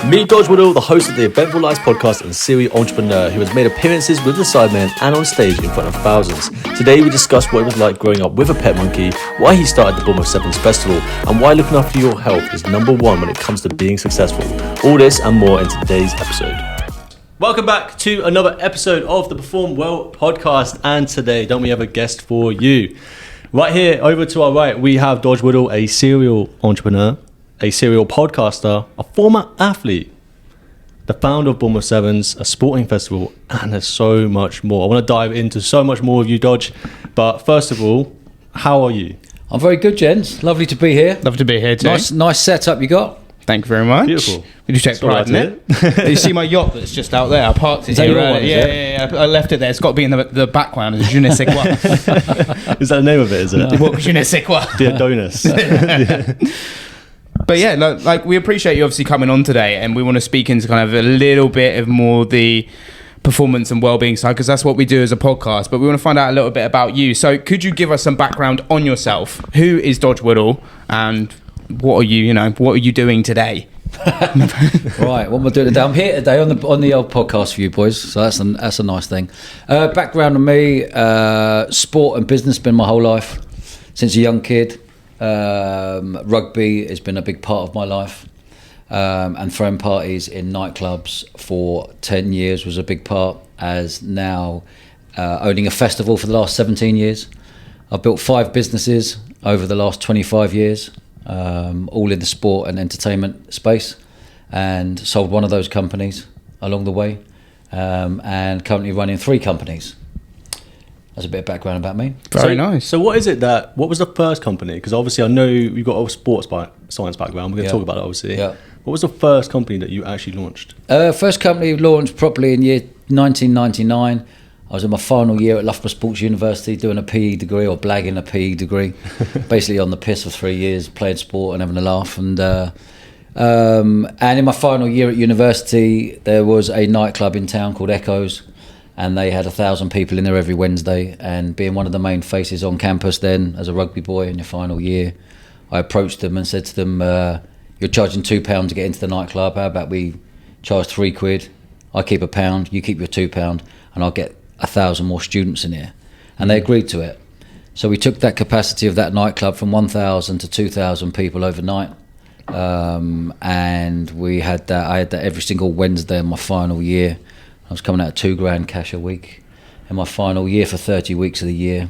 Meet Dodge Woodall, the host of the Eventful Lives podcast and serial entrepreneur who has made appearances with the sidemen and on stage in front of thousands. Today we discuss what it was like growing up with a pet monkey, why he started the Bournemouth Sevens Festival, and why looking after your health is number one when it comes to being successful. All this and more in today's episode. Welcome back to another episode of the PerformWell podcast, and today don't we have a guest for you? Right here, over to our right, we have Dodge Woodall, a serial entrepreneur, a serial podcaster, a former athlete, the founder of Bournemouth Sevens, a sporting festival, and there's so much more. I want to dive into so much more of you, Dodge. But first of all, how are you? I'm very good, gents. Lovely to be here. Lovely to be here too. Nice setup you got. Thank you very much. Beautiful. We do take pride in it. You see my yacht that's just out there? I parked it here. Yeah. I left it there. It's got to be in the background. It's Je ne sais quoi. Is that the name of it, is it? No. Je ne sais quoi. Diodonis. But yeah, like we appreciate you obviously coming on today, and we want to speak into kind of a little bit of more the performance and well-being side, because that's what we do as a podcast. But we want to find out a little bit about you. So could you give us some background on yourself? Who is Dodge Woodall, and what are you doing today? Right, what am I doing today? I'm here today on the old podcast for you boys, so that's a nice thing. Background on me, sport and business been my whole life since a young kid. Rugby has been a big part of my life, and throwing parties in nightclubs for 10 years was a big part, as now owning a festival for the last 17 years. I've built 5 businesses over the last 25 years, all in the sport and entertainment space, and sold one of those companies along the way, and currently running 3 companies. That's a bit of background about me. Very nice. So what was the first company? Because obviously I know you've got a sports science background. We're going to talk about it, obviously. Yeah. What was the first company that you actually launched? First company launched properly in year 1999. I was in my final year at Loughborough Sports University doing a PE degree, or blagging a PE degree. Basically on the piss for 3 years, playing sport and having a laugh. And in my final year at university, there was a nightclub in town called Echoes, and they had 1,000 people in there every Wednesday. And being one of the main faces on campus then, as a rugby boy in your final year, I approached them and said to them, you're charging £2 to get into the nightclub, how about we charge £3? I keep £1, you keep your £2, and I'll get 1,000 more students in here. And they agreed to it. So we took that capacity of that nightclub from 1,000 to 2,000 people overnight. And I had that every single Wednesday in my final year. I was coming out of £2,000 cash a week in my final year for 30 weeks of the year.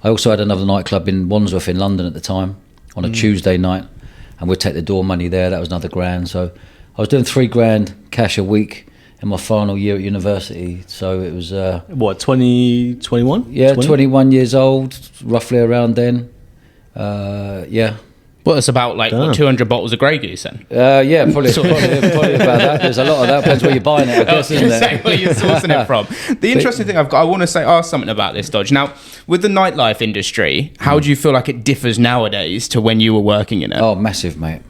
I also had another nightclub in Wandsworth in London at the time on a Tuesday night, and we'd take the door money there. That was another £1,000. So I was doing £3,000 cash a week in my final year at university. So it was 21? Yeah, 21 years old, roughly around then. Yeah. Well, it's about like 200 bottles of Grey Goose then. Yeah, probably about that. There's a lot of that. Depends where you're buying it, I guess, isn't there? Where you're sourcing it from. The interesting thing I want to ask something about this, Dodge. Now, with the nightlife industry, how do you feel like it differs nowadays to when you were working in it? Oh, massive, mate.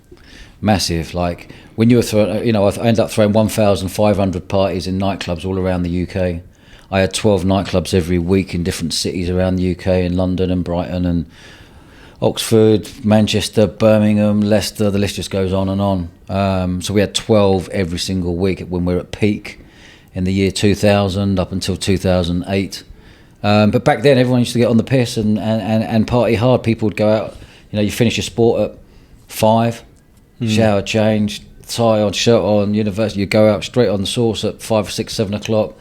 Massive. Like when you were throwing, I ended up throwing 1,500 parties in nightclubs all around the UK. I had 12 nightclubs every week in different cities around the UK, in London and Brighton and Oxford, Manchester, Birmingham, Leicester, the list just goes on and on. So we had 12 every single week when we were at peak in the year 2000 up until 2008. But back then everyone used to get on the piss and party hard. People would go out, you finish your sport at 5, shower, change, tie on, shirt on, university, you go out straight on the sauce at 5, 6, 7 o'clock.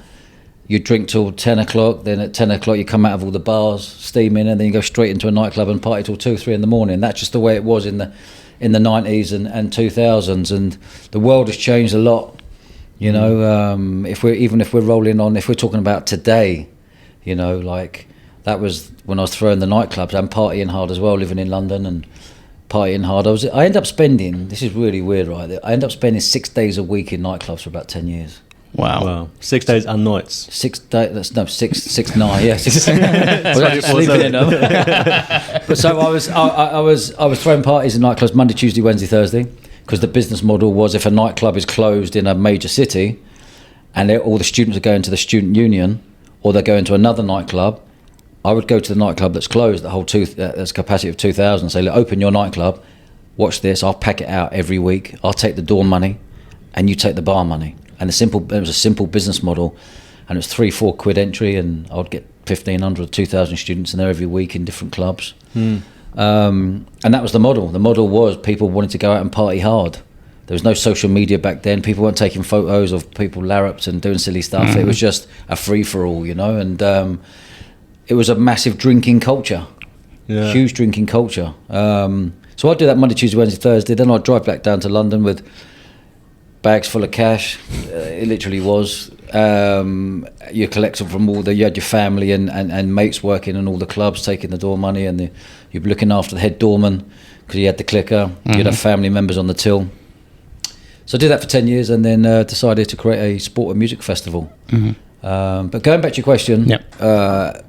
You drink till 10 o'clock, then at 10 o'clock you come out of all the bars, steaming, and then you go straight into a nightclub and party till 2, 3 in the morning. That's just the way it was in the 90s and 2000s, and the world has changed a lot. If we're rolling on, if we're talking about today, like that was when I was throwing the nightclubs and partying hard as well, living in London and partying hard. I end up spending, this is really weird, right? I end up spending 6 days a week in nightclubs for about 10 years. Wow. 6 days and nights. 6 days. No, 6 9. Yeah, 6. I was actually sleeping in them. But so I was throwing parties in nightclubs Monday, Tuesday, Wednesday, Thursday, because the business model was if a nightclub is closed in a major city, and all the students are going to the student union, or they're going to another nightclub, I would go to the nightclub that's closed, that's capacity of 2,000. Say, look, open your nightclub. Watch this. I'll pack it out every week. I'll take the door money. and you take the bar money. And it was a simple business model, and it was £3-4 entry, and I'd get 1,500 or 2,000 students in there every week in different clubs. And that was the model. The model was people wanted to go out and party hard. There was no social media back then. People weren't taking photos of people larrups and doing silly stuff. It was just a free-for-all, and it was a massive drinking culture, huge drinking culture. So I'd do that Monday, Tuesday, Wednesday, Thursday. Then I'd drive back down to London with bags full of cash. It literally was. You collected from you had your family and mates working in all the clubs, taking the door money, and you'd be looking after the head doorman because you had the clicker. You'd have family members on the till. So I did that for 10 years and then decided to create a sport and music festival. But going back to your question,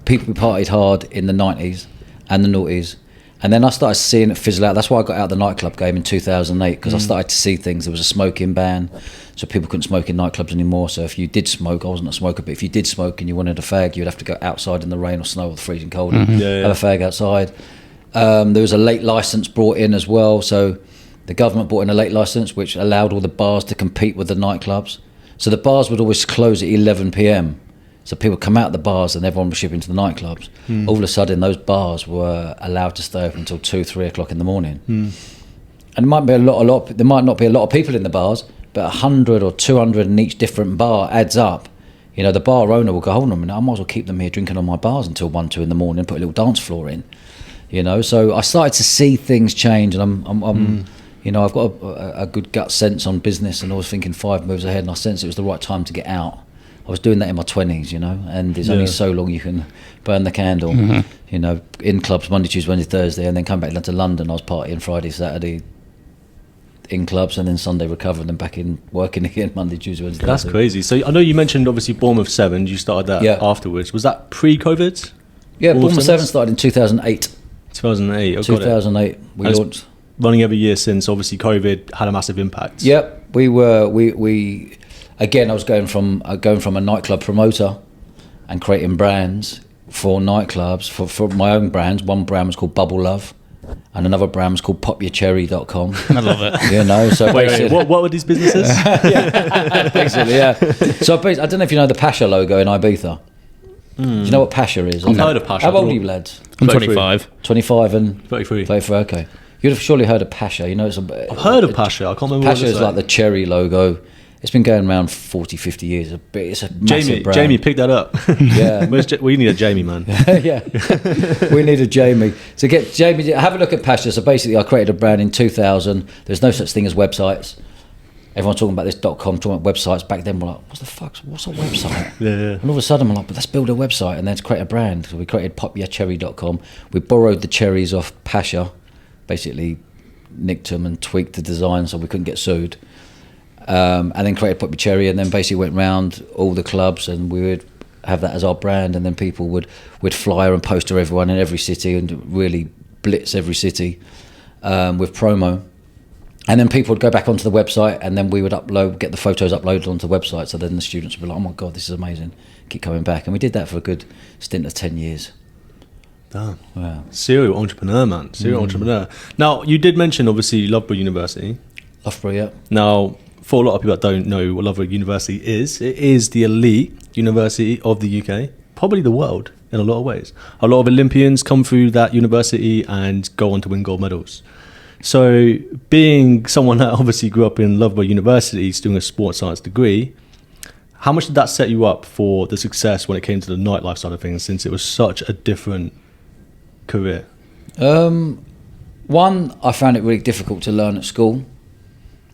people partied hard in the 90s and the noughties. And then I started seeing it fizzle out. That's why I got out of the nightclub game in 2008, because I started to see things. There was a smoking ban, so people couldn't smoke in nightclubs anymore. So if you did smoke, I wasn't a smoker, but if you did smoke and you wanted a fag, you'd have to go outside in the rain or snow or the freezing cold and have a fag outside. There was a late licence brought in as well. So the government brought in a late licence, which allowed all the bars to compete with the nightclubs. So the bars would always close at 11 p.m. So people come out of the bars and everyone was shipping to the nightclubs. All of a sudden, those bars were allowed to stay open until 2-3 o'clock in the morning. And there might not be a lot of people in the bars, but 100 or 200 in each different bar adds up. The bar owner will go, hold on a minute, I might as well keep them here drinking on my bars until 1-2 in the morning, put a little dance floor in. So I started to see things change, and I've got a good gut sense on business, and I was thinking 5 moves ahead, and I sensed it was the right time to get out. I was doing that in my 20s, and there's only so long you can burn the candle, in clubs Monday, Tuesday, Wednesday, Thursday, and then come back to London. I was partying Friday, Saturday in clubs, and then Sunday recovered and back in working again Monday, Tuesday, Wednesday. That's crazy. So I know you mentioned obviously Bournemouth 7, you started that afterwards. Was that pre-COVID? Yeah, Bournemouth 7 started in 2008. 2008, 2008, we launched. Running every year since, obviously COVID had a massive impact. Yep, we again, I was going from a nightclub promoter and creating brands for nightclubs, for my own brands. One brand was called Bubble Love, and another brand was called popyourcherry.com. I love it. So wait, what were these businesses? Basically, yeah. So I don't know if you know the Pasha logo in Ibiza. Do you know what Pasha is? I've heard of Pasha. How old are you, lads? I'm 25. 25 and 33. 33, okay. You'd have surely heard of Pasha. I've heard of Pasha. I can't remember. Pasha is like the cherry logo. It's been going around 40, 50 years. It's a massive brand. Jamie, pick that up. Yeah. We need a Jamie, man. Yeah. We need a Jamie. So get Jamie, have a look at Pasha. So basically, I created a brand in 2000. There's no such thing as websites. Everyone's talking about this .com, talking about websites. Back then, we're like, what's a website? Yeah. And all of a sudden, we're like, but let's build a website and then create a brand. So we created popyourcherry.com. We borrowed the cherries off Pasha, basically nicked them and tweaked the design so we couldn't get sued. And then created Pop Your Cherry, and then basically went round all the clubs, and we would have that as our brand, and then people would flyer and poster everyone in every city and really blitz every city with promo. And then people would go back onto the website, and then we would get the photos uploaded onto the website, so then the students would be like, oh my God, this is amazing, keep coming back. And we did that for a good stint of 10 years. Damn. Wow. Serial entrepreneur, man. Serial entrepreneur. Now, you did mention, obviously, Loughborough University. Loughborough, yeah. Now, for a lot of people that don't know what Loughborough University is, it is the elite university of the UK, probably the world in a lot of ways. A lot of Olympians come through that university and go on to win gold medals. So being someone that obviously grew up in Loughborough University, doing a sports science degree, how much did that set you up for the success when it came to the nightlife side of things, since it was such a different career? One, I found it really difficult to learn at school.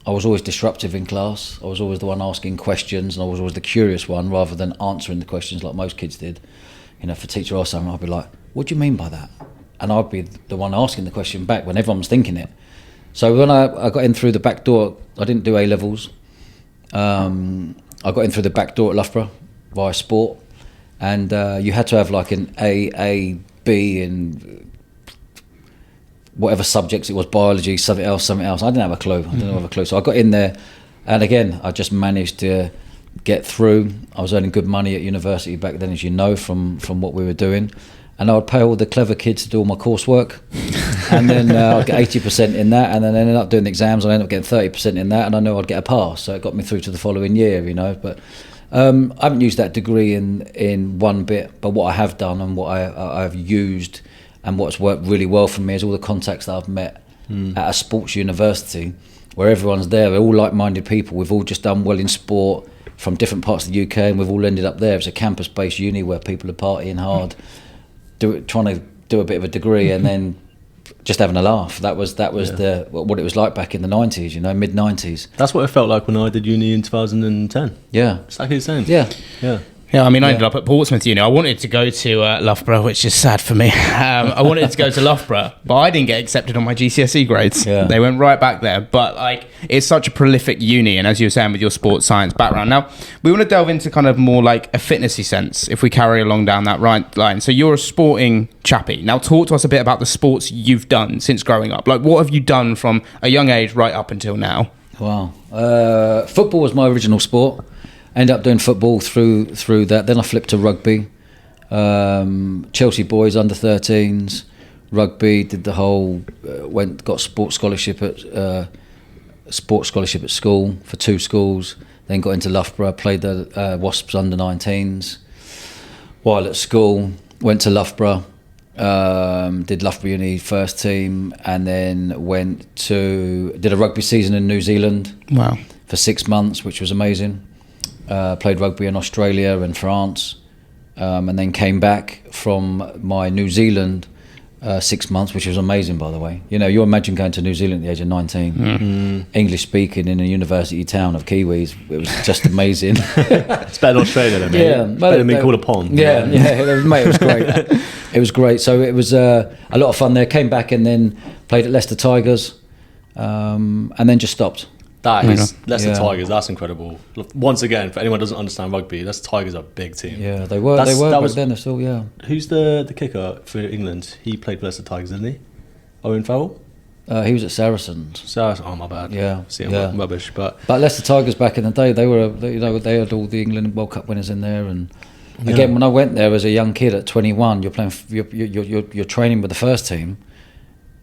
I was always disruptive in class. I was always the one asking questions, and I was always the curious one rather than answering the questions like most kids did. If a teacher asked something, I'd be like, what do you mean by that? And I'd be the one asking the question back when everyone was thinking it. So when I got in through the back door, I didn't do A-levels. I got in through the back door at Loughborough via sport, and you had to have like an A, B, and whatever subjects it was, biology, something else. I didn't have a clue. So I got in there, and again, I just managed to get through. I was earning good money at university back then, as you know, from what we were doing. and I would pay all the clever kids to do all my coursework, and then I'd get 80% in that, and then I ended up doing the exams, and I ended up getting 30% in that, and I knew I'd get a pass, so it got me through to the following year, you know. But I haven't used that degree in one bit, but what I have done and what I've used and what's worked really well for me is all the contacts that I've met at a sports university, where everyone's there. They're all like-minded people. We've all just done well in sport from different parts of the UK, and we've all ended up there. It's a campus-based uni where people are partying hard, trying to do a bit of a degree, and then just having a laugh. That was what it was like back in the 90s, you know, mid-90s. That's what it felt like when I did uni in 2010. Yeah. Exactly the same. Yeah, I mean, I ended up at Portsmouth Uni. I wanted to go to Loughborough, which is sad for me. I wanted to go to Loughborough, but I didn't get accepted on my GCSE grades. Yeah. They went right back there. But like, it's such a prolific uni, and as you were saying with your sports science background. Now, we want to delve into kind of more like a fitnessy sense, if we carry along down that right line. So you're a sporting chappie. Now, talk to us a bit about the sports you've done since growing up. Like, what have you done from a young age right up until now? Wow. Football was my original sport. Ended up doing football through that. Then I flipped to rugby. Chelsea boys under 13s, rugby. Did the whole. Got sports scholarship at school for 2 schools. Then got into Loughborough. Played the Wasps under 19s. While at school, went to Loughborough. Did Loughborough Uni first team, and then did a rugby season in New Zealand. Wow. For 6 months, which was amazing. Played rugby in Australia and France, and then came back from my New Zealand 6 months, which was amazing, by the way. You know, you imagine going to New Zealand at the age of 19, English speaking in a university town of Kiwis. It was just amazing. It's better than Australia, though, mate. Yeah, better than being called a pond. Yeah, mate, it was great. It was great. So it was a lot of fun there. Came back and then played at Leicester Tigers, and then just stopped. That is Leicester Tigers. That's incredible. Once again, for anyone who doesn't understand rugby, Leicester Tigers are a big team. Yeah, they were. They were back then. They're still. Yeah. Who's the kicker for England? He played for Leicester Tigers, didn't he? Owen Farrell. He was at Saracens. Oh, my bad. Yeah. See, I'm rubbish. But Leicester Tigers back in the day, they were. They had all the England World Cup winners in there, and again, when I went there as a young kid at 21, you're playing. You're training with the first team.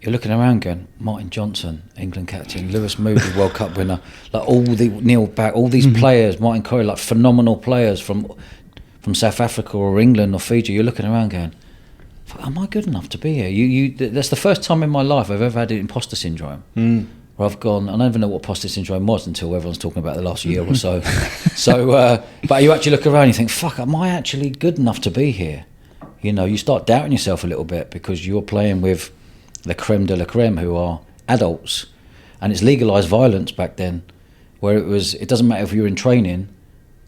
You're looking around going, Martin Johnson, England captain, Lewis Moody, World Cup winner, like all the Neil Back, all these players, Martin Corey, like phenomenal players from South Africa or England or Fiji. You're looking around going, am I good enough to be here? That's the first time in my life I've ever had imposter syndrome. Where I've gone, I don't even know what imposter syndrome was until everyone's talking about the last year or so. But you actually look around and you think, fuck, am I actually good enough to be here? You know, you start doubting yourself a little bit because you're playing with the creme de la creme, who are adults, and it's legalised violence back then, where it doesn't matter if you're in training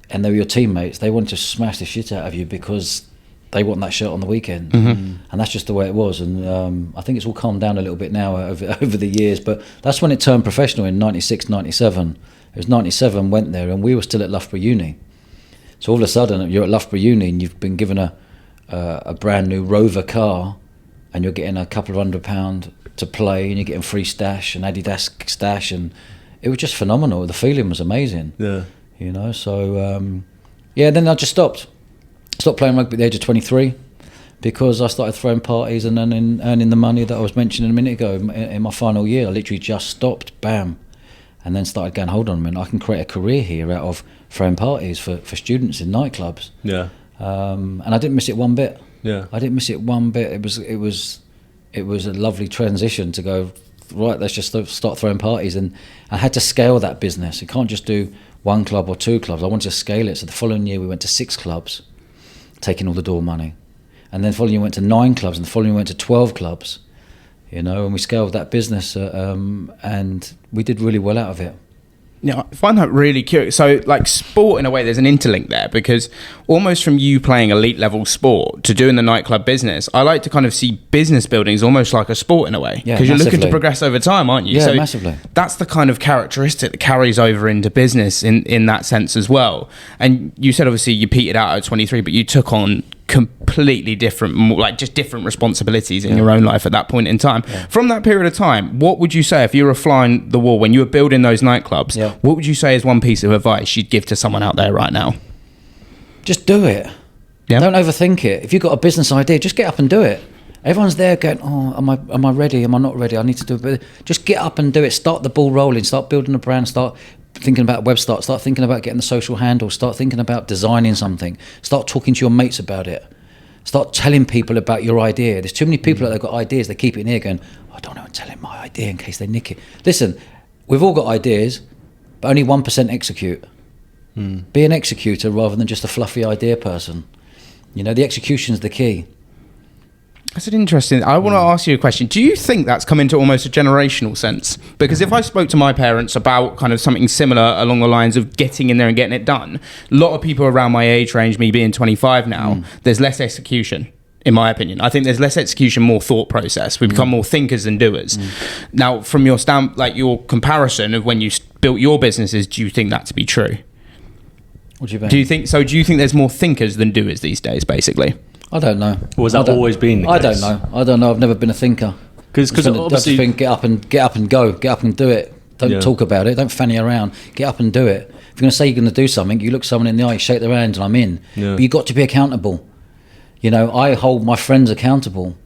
and they're your teammates, they want to smash the shit out of you because they want that shirt on the weekend. And that's just the way it was. And I think it's all calmed down a little bit now over the years, but that's when it turned professional in 96, 97. It was 97, went there, and we were still at Loughborough Uni. So all of a sudden you're at Loughborough Uni and you've been given a brand new Rover car, and you're getting a couple of £100 to play, and you're getting free stash and Adidas stash, and it was just phenomenal. The feeling was amazing. Yeah, you know. So then I just stopped playing rugby at the age of 23 because I started throwing parties and then earning the money that I was mentioning a minute ago. In my final year, I literally just stopped, bam, and then started going, hold on a minute, I can create a career here out of throwing parties for students in nightclubs. Yeah, and I didn't miss it one bit. Yeah, I didn't miss it one bit. It was a lovely transition to go, right, let's just start throwing parties, and I had to scale that business. You can't just do 1 club or 2 clubs. I wanted to scale it. So the following year we went to 6 clubs, taking all the door money, and then the following year we went to 9 clubs, and the following year we went to 12 clubs. You know, and we scaled that business, and we did really well out of it. Yeah, I find that really curious. So, like, sport, in a way, there's an interlink there, because almost from you playing elite level sport to doing the nightclub business, I like to kind of see business building as almost like a sport in a way. Yeah, because you're looking to progress over time, aren't you? Yeah, so massively. That's the kind of characteristic that carries over into business in that sense as well. And you said, obviously, you petered out at 23, but you took on completely different, like just different responsibilities in your own life at that point in time. Yeah. From that period of time, what would you say if you were flying the wall when you were building those nightclubs? Yeah. What would you say is one piece of advice you'd give to someone out there right now? Just do it. Yeah. Don't overthink it. If you've got a business idea, just get up and do it. Everyone's there going, oh, am I ready? Am I not ready? I need to do it. Just get up and do it. Start the ball rolling. Start building a brand. Start thinking about website. Start thinking about getting the social handle. Start thinking about designing something. Start talking to your mates about it. Start telling people about your idea. There's too many people that have got ideas. They keep it in here going, oh, I don't know, tell him my idea in case they nick it. Listen, we've all got ideas, but only 1% execute. Be an executor rather than just a fluffy idea person. You know, the execution's the key. That's an interesting. I want to ask you a question. Do you think that's come into almost a generational sense? Because if I spoke to my parents about kind of something similar along the lines of getting in there and getting it done, a lot of people around my age range, me being 25 now, there's less execution, in my opinion. I think there's less execution, more thought process. We become more thinkers than doers. Now, from your your comparison of when you built your businesses, do you think that to be true? What do you mean? Do you think there's more thinkers than doers these days, basically? I don't know. Or has that always been the case? I don't know. I've never been a thinker. Because obviously, think, get up and go. Get up and do it. Don't talk about it. Don't fanny around. Get up and do it. If you're going to say you're going to do something, you look someone in the eye, shake their hand, and I'm in. Yeah. But you've got to be accountable. You know, I hold my friends accountable.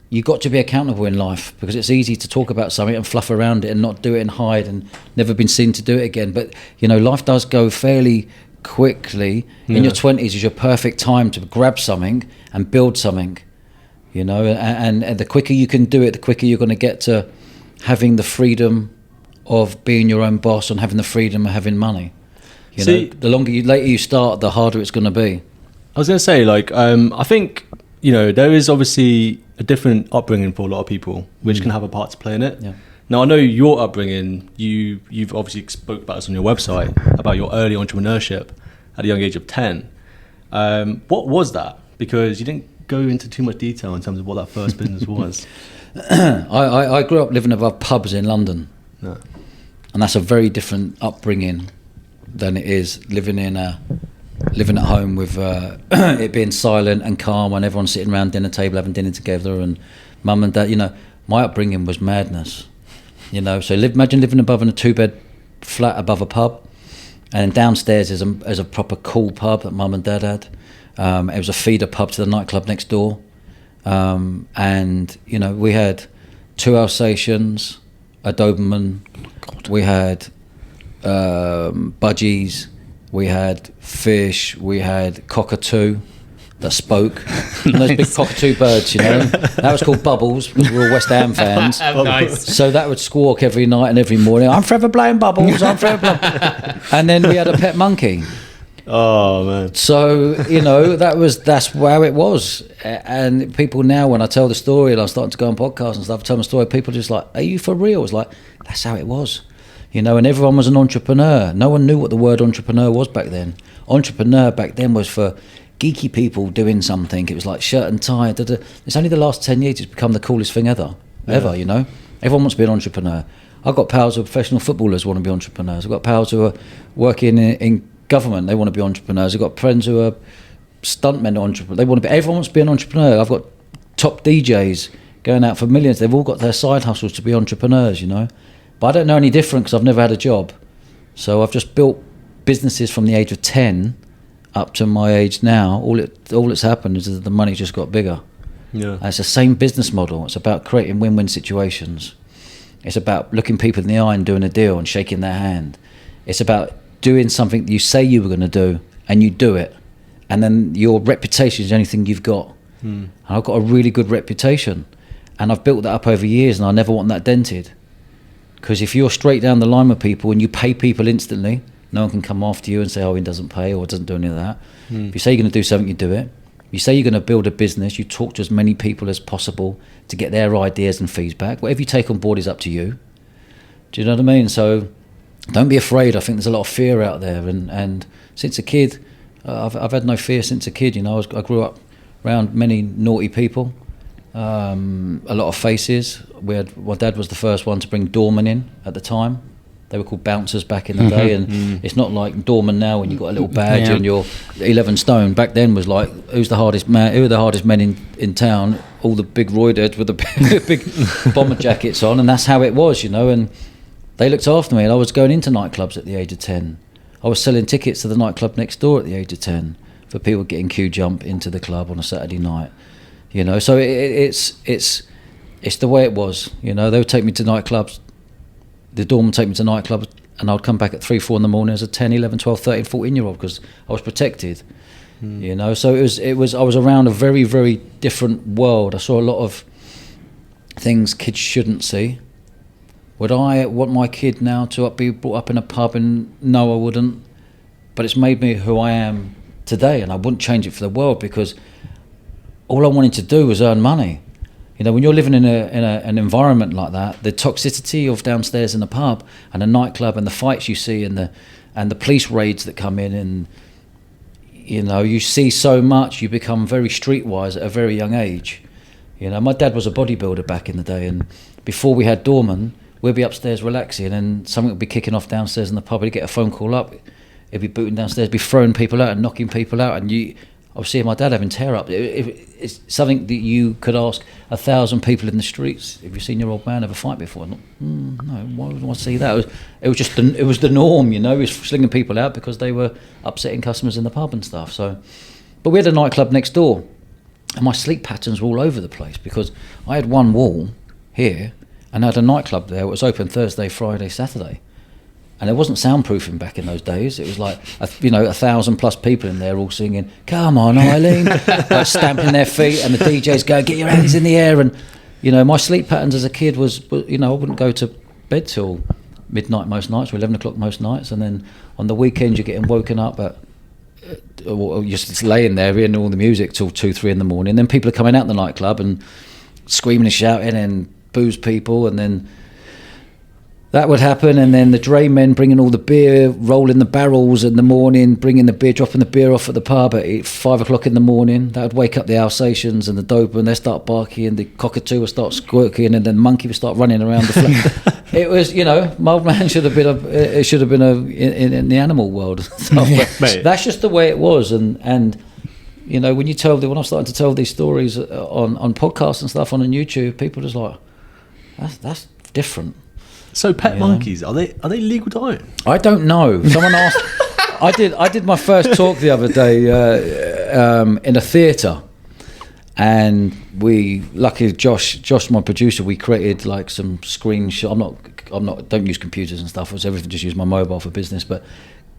You've got to be accountable in life, because it's easy to talk about something and fluff around it and not do it and hide and never been seen to do it again. But, you know, life does go fairly quickly. In your 20s is your perfect time to grab something and build something, you know, and the quicker you can do it, the quicker you're going to get to having the freedom of being your own boss and having the freedom of having money. You know, the later you start, the harder it's going to be. I was going to say, I think, you know, there is obviously a different upbringing for a lot of people, which can have a part to play in it. Yeah. Now, I know your upbringing, you've obviously spoke about this on your website, about your early entrepreneurship at a young age of 10. What was that? Because you didn't go into too much detail in terms of what that first business was. I grew up living above pubs in London. No. And that's a very different upbringing than it is living at home with it being silent and calm and everyone sitting around dinner table having dinner together and mum and dad. You know, my upbringing was madness. You know, so imagine living above in a 2-bed flat above a pub, and downstairs is a proper cool pub that mum and dad had. It was a feeder pub to the nightclub next door, and you know, we had 2 Alsatians, a Doberman, we had budgies, we had fish, we had cockatoo that spoke. And those big cockatoo birds, you know. That was called Bubbles, because we were all West Ham fans. Nice. So that would squawk every night and every morning. I'm forever playing Bubbles. I'm forever playing. And then we had a pet monkey. Oh man! So you know, that's how it was. And people now, when I tell the story and I'm starting to go on podcasts and stuff, tell the story, people are just like, "Are you for real?" It's like, that's how it was, you know. And everyone was an entrepreneur. No one knew what the word entrepreneur was back then. Entrepreneur back then was for geeky people doing something. It was like shirt and tie. It's only the last 10 years it's become the coolest thing ever. You know, everyone wants to be an entrepreneur. I've got pals who are professional footballers who want to be entrepreneurs. I've got pals who are working in government, they want to be entrepreneurs. I've got friends who are stuntmen, entrepreneurs. They want to be. Everyone wants to be an entrepreneur. I've got top DJs going out for millions. They've all got their side hustles to be entrepreneurs, you know. But I don't know any different because I've never had a job. So I've just built businesses from the age of 10 up to my age now. All that's happened is that the money just got bigger. Yeah. And it's the same business model. It's about creating win-win situations. It's about looking people in the eye and doing a deal and shaking their hand. It's about doing something that you say you were going to do and you do it, and then your reputation is the only thing you've got. And I've got a really good reputation, and I've built that up over years, and I never want that dented, because if you're straight down the line with people and you pay people instantly, no one can come after you and say, oh, he doesn't pay or doesn't do any of that. If you say you're going to do something, you do it. If you say you're going to build a business, you talk to as many people as possible to get their ideas and feedback. Whatever you take on board is up to you. Do you know what I mean? So don't be afraid. I think there's a lot of fear out there, and since a kid, I've had no fear since a kid. You know, I grew up around many naughty people, a lot of faces. My dad was the first one to bring doormen in at the time. They were called bouncers back in the day, and it's not like doorman now when you've got a little badge and you're 11 stone. Back then was like, who's the hardest man? Who are the hardest men in town? All the big roidheads with the big bomber jackets on, and that's how it was, you know. And they looked after me, and I was going into nightclubs at the age of 10. I was selling tickets to the nightclub next door at the age of 10. for people getting queue jump into the club on a Saturday night. You know, so it's the way it was. You know, they would take me to nightclubs. The dorm would take me to nightclubs, and I'd come back at 3, 4 in the morning as a 10, 11, 12, 13, 14-year-old because I was protected. You know, so it was. I was around a very, very different world. I saw a lot of things kids shouldn't see. Would I want my kid now to be brought up in a pub? And no, I wouldn't. But it's made me who I am today, and I wouldn't change it for the world because all I wanted to do was earn money. You know, when you're living in an environment like that, the toxicity of downstairs in the pub and the nightclub and the fights you see and the police raids that come in, and you know, you see so much, you become very streetwise at a very young age. You know, my dad was a bodybuilder back in the day, and before we had doorman, we'd be upstairs relaxing, and something would be kicking off downstairs in the pub. He'd get a phone call up, he'd be booting downstairs, be throwing people out and knocking people out, and I was seeing my dad having tear up. It's something that you could ask 1,000 people in the streets. Have you seen your old man have a fight before? No, why would I see that? It was the norm, you know. He was slinging people out because they were upsetting customers in the pub and stuff. So, but we had a nightclub next door, and my sleep patterns were all over the place because I had one wall here, and I had a nightclub there. It was open Thursday, Friday, Saturday. And there wasn't soundproofing back in those days. It was like, 1,000+ people in there all singing, "Come on, Eileen," like stamping their feet, and the DJ's going, "Get your hands in the air." And, you know, my sleep patterns as a kid was, you know, I wouldn't go to bed till midnight most nights, or 11 o'clock most nights. And then on the weekends, you're getting woken up you're just laying there hearing all the music till 2, 3 in the morning. Then people are coming out the nightclub and screaming and shouting and booze people, and then that would happen, and then the dray men bringing all the beer, rolling the barrels in the morning, bringing the beer, dropping the beer off at the pub at 5 o'clock in the morning. That would wake up the Alsatians and the Doberman. They start barking, and the cockatoo would start squirking, and then the monkey would start running around the flat. It was, you know, my old man should have been in the animal world. That's just the way it was, and you know, when I'm starting to tell these stories on podcasts and stuff on YouTube, people are just like, that's different. So pet monkeys, are they legal to own? I don't know. Someone asked. I did my first talk the other day in a theatre, and luckily Josh, my producer, we created like some screenshot. Don't use computers and stuff. It was everything. Just use my mobile for business. But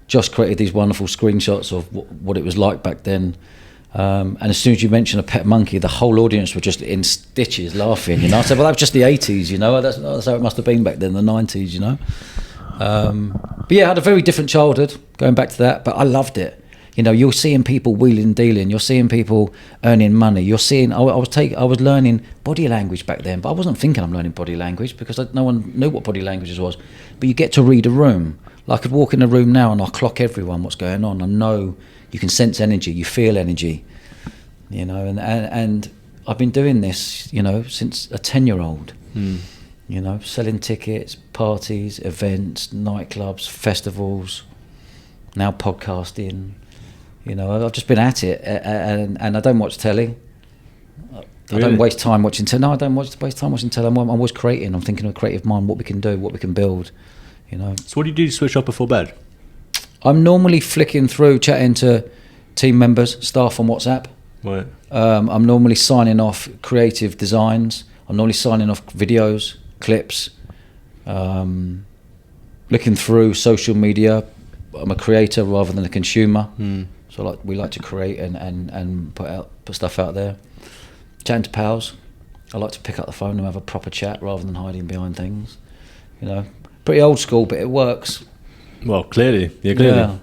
Josh created these wonderful screenshots of what it was like back then. And as soon as you mention a pet monkey, the whole audience were just in stitches laughing, you know. I said, well, that was just the 80s, you know. That's how it must have been back then, the 90s, you know. But yeah, I had a very different childhood, going back to that, but I loved it. You know, you're seeing people wheeling and dealing, you're seeing people earning money, you're seeing, I was learning body language back then, but I wasn't thinking I'm learning body language because no one knew what body language was. But you get to read a room. Like I could walk in a room now and I'll clock everyone what's going on. I know. You can sense energy, you feel energy, you know, and I've been doing this, you know, since a 10-year-old, you know, selling tickets, parties, events, nightclubs, festivals, now podcasting, you know, I've just been at it, and I don't watch telly. I don't waste time watching telly. No, I don't waste time watching telly. I'm always creating. I'm thinking of a creative mind, what we can do, what we can build, you know. So what do you do to switch off before bed? I'm normally flicking through, chatting to team members, staff on WhatsApp. Right. I'm normally signing off creative designs. I'm normally signing off videos, clips. Looking through social media. I'm a creator rather than a consumer. So we like to create and put stuff out there. Chatting to pals. I like to pick up the phone and have a proper chat rather than hiding behind things. You know, pretty old school, but it works. Well, clearly. Yeah.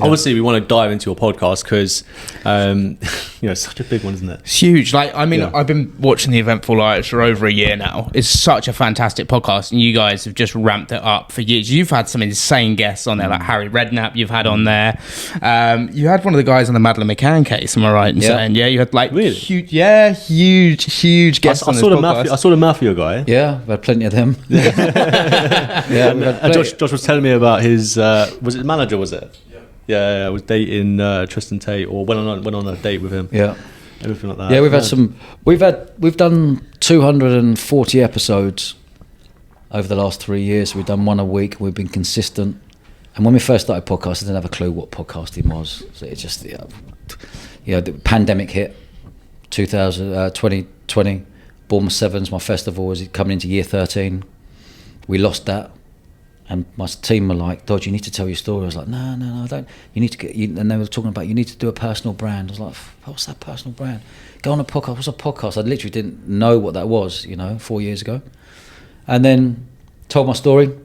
Obviously, we want to dive into your podcast because, you know, it's such a big one, isn't it? It's huge. Like, I mean, I've been watching the Eventful Lives for over a year now. It's such a fantastic podcast, and you guys have just ramped it up for years. You've had some insane guests on there, like Harry Redknapp. You've had on there. You had one of the guys on the Madeleine McCann case. Am I right in saying? Yeah, you had like huge guests on this podcast. I saw the Mafia guy. Yeah, I've had plenty of them. Josh was telling me about his. Was it manager? Was it? Yeah, I was dating Tristan Tate, or went on a date with him. Yeah, everything like that. Yeah, we've done 240 episodes over the last 3 years. We've done one a week. We've been consistent. And when we first started podcasting, I didn't have a clue what podcasting was. So it just, the pandemic hit, 2020, Bournemouth Sevens, my festival was coming into year 13. We lost that. And my team were like, Dodge, you need to tell your story. I was like, no, I don't. You need to get, and they were talking about, you need to do a personal brand. I was like, what's that personal brand? Go on a podcast. What's a podcast? I literally didn't know what that was, 4 years ago. And then told my story.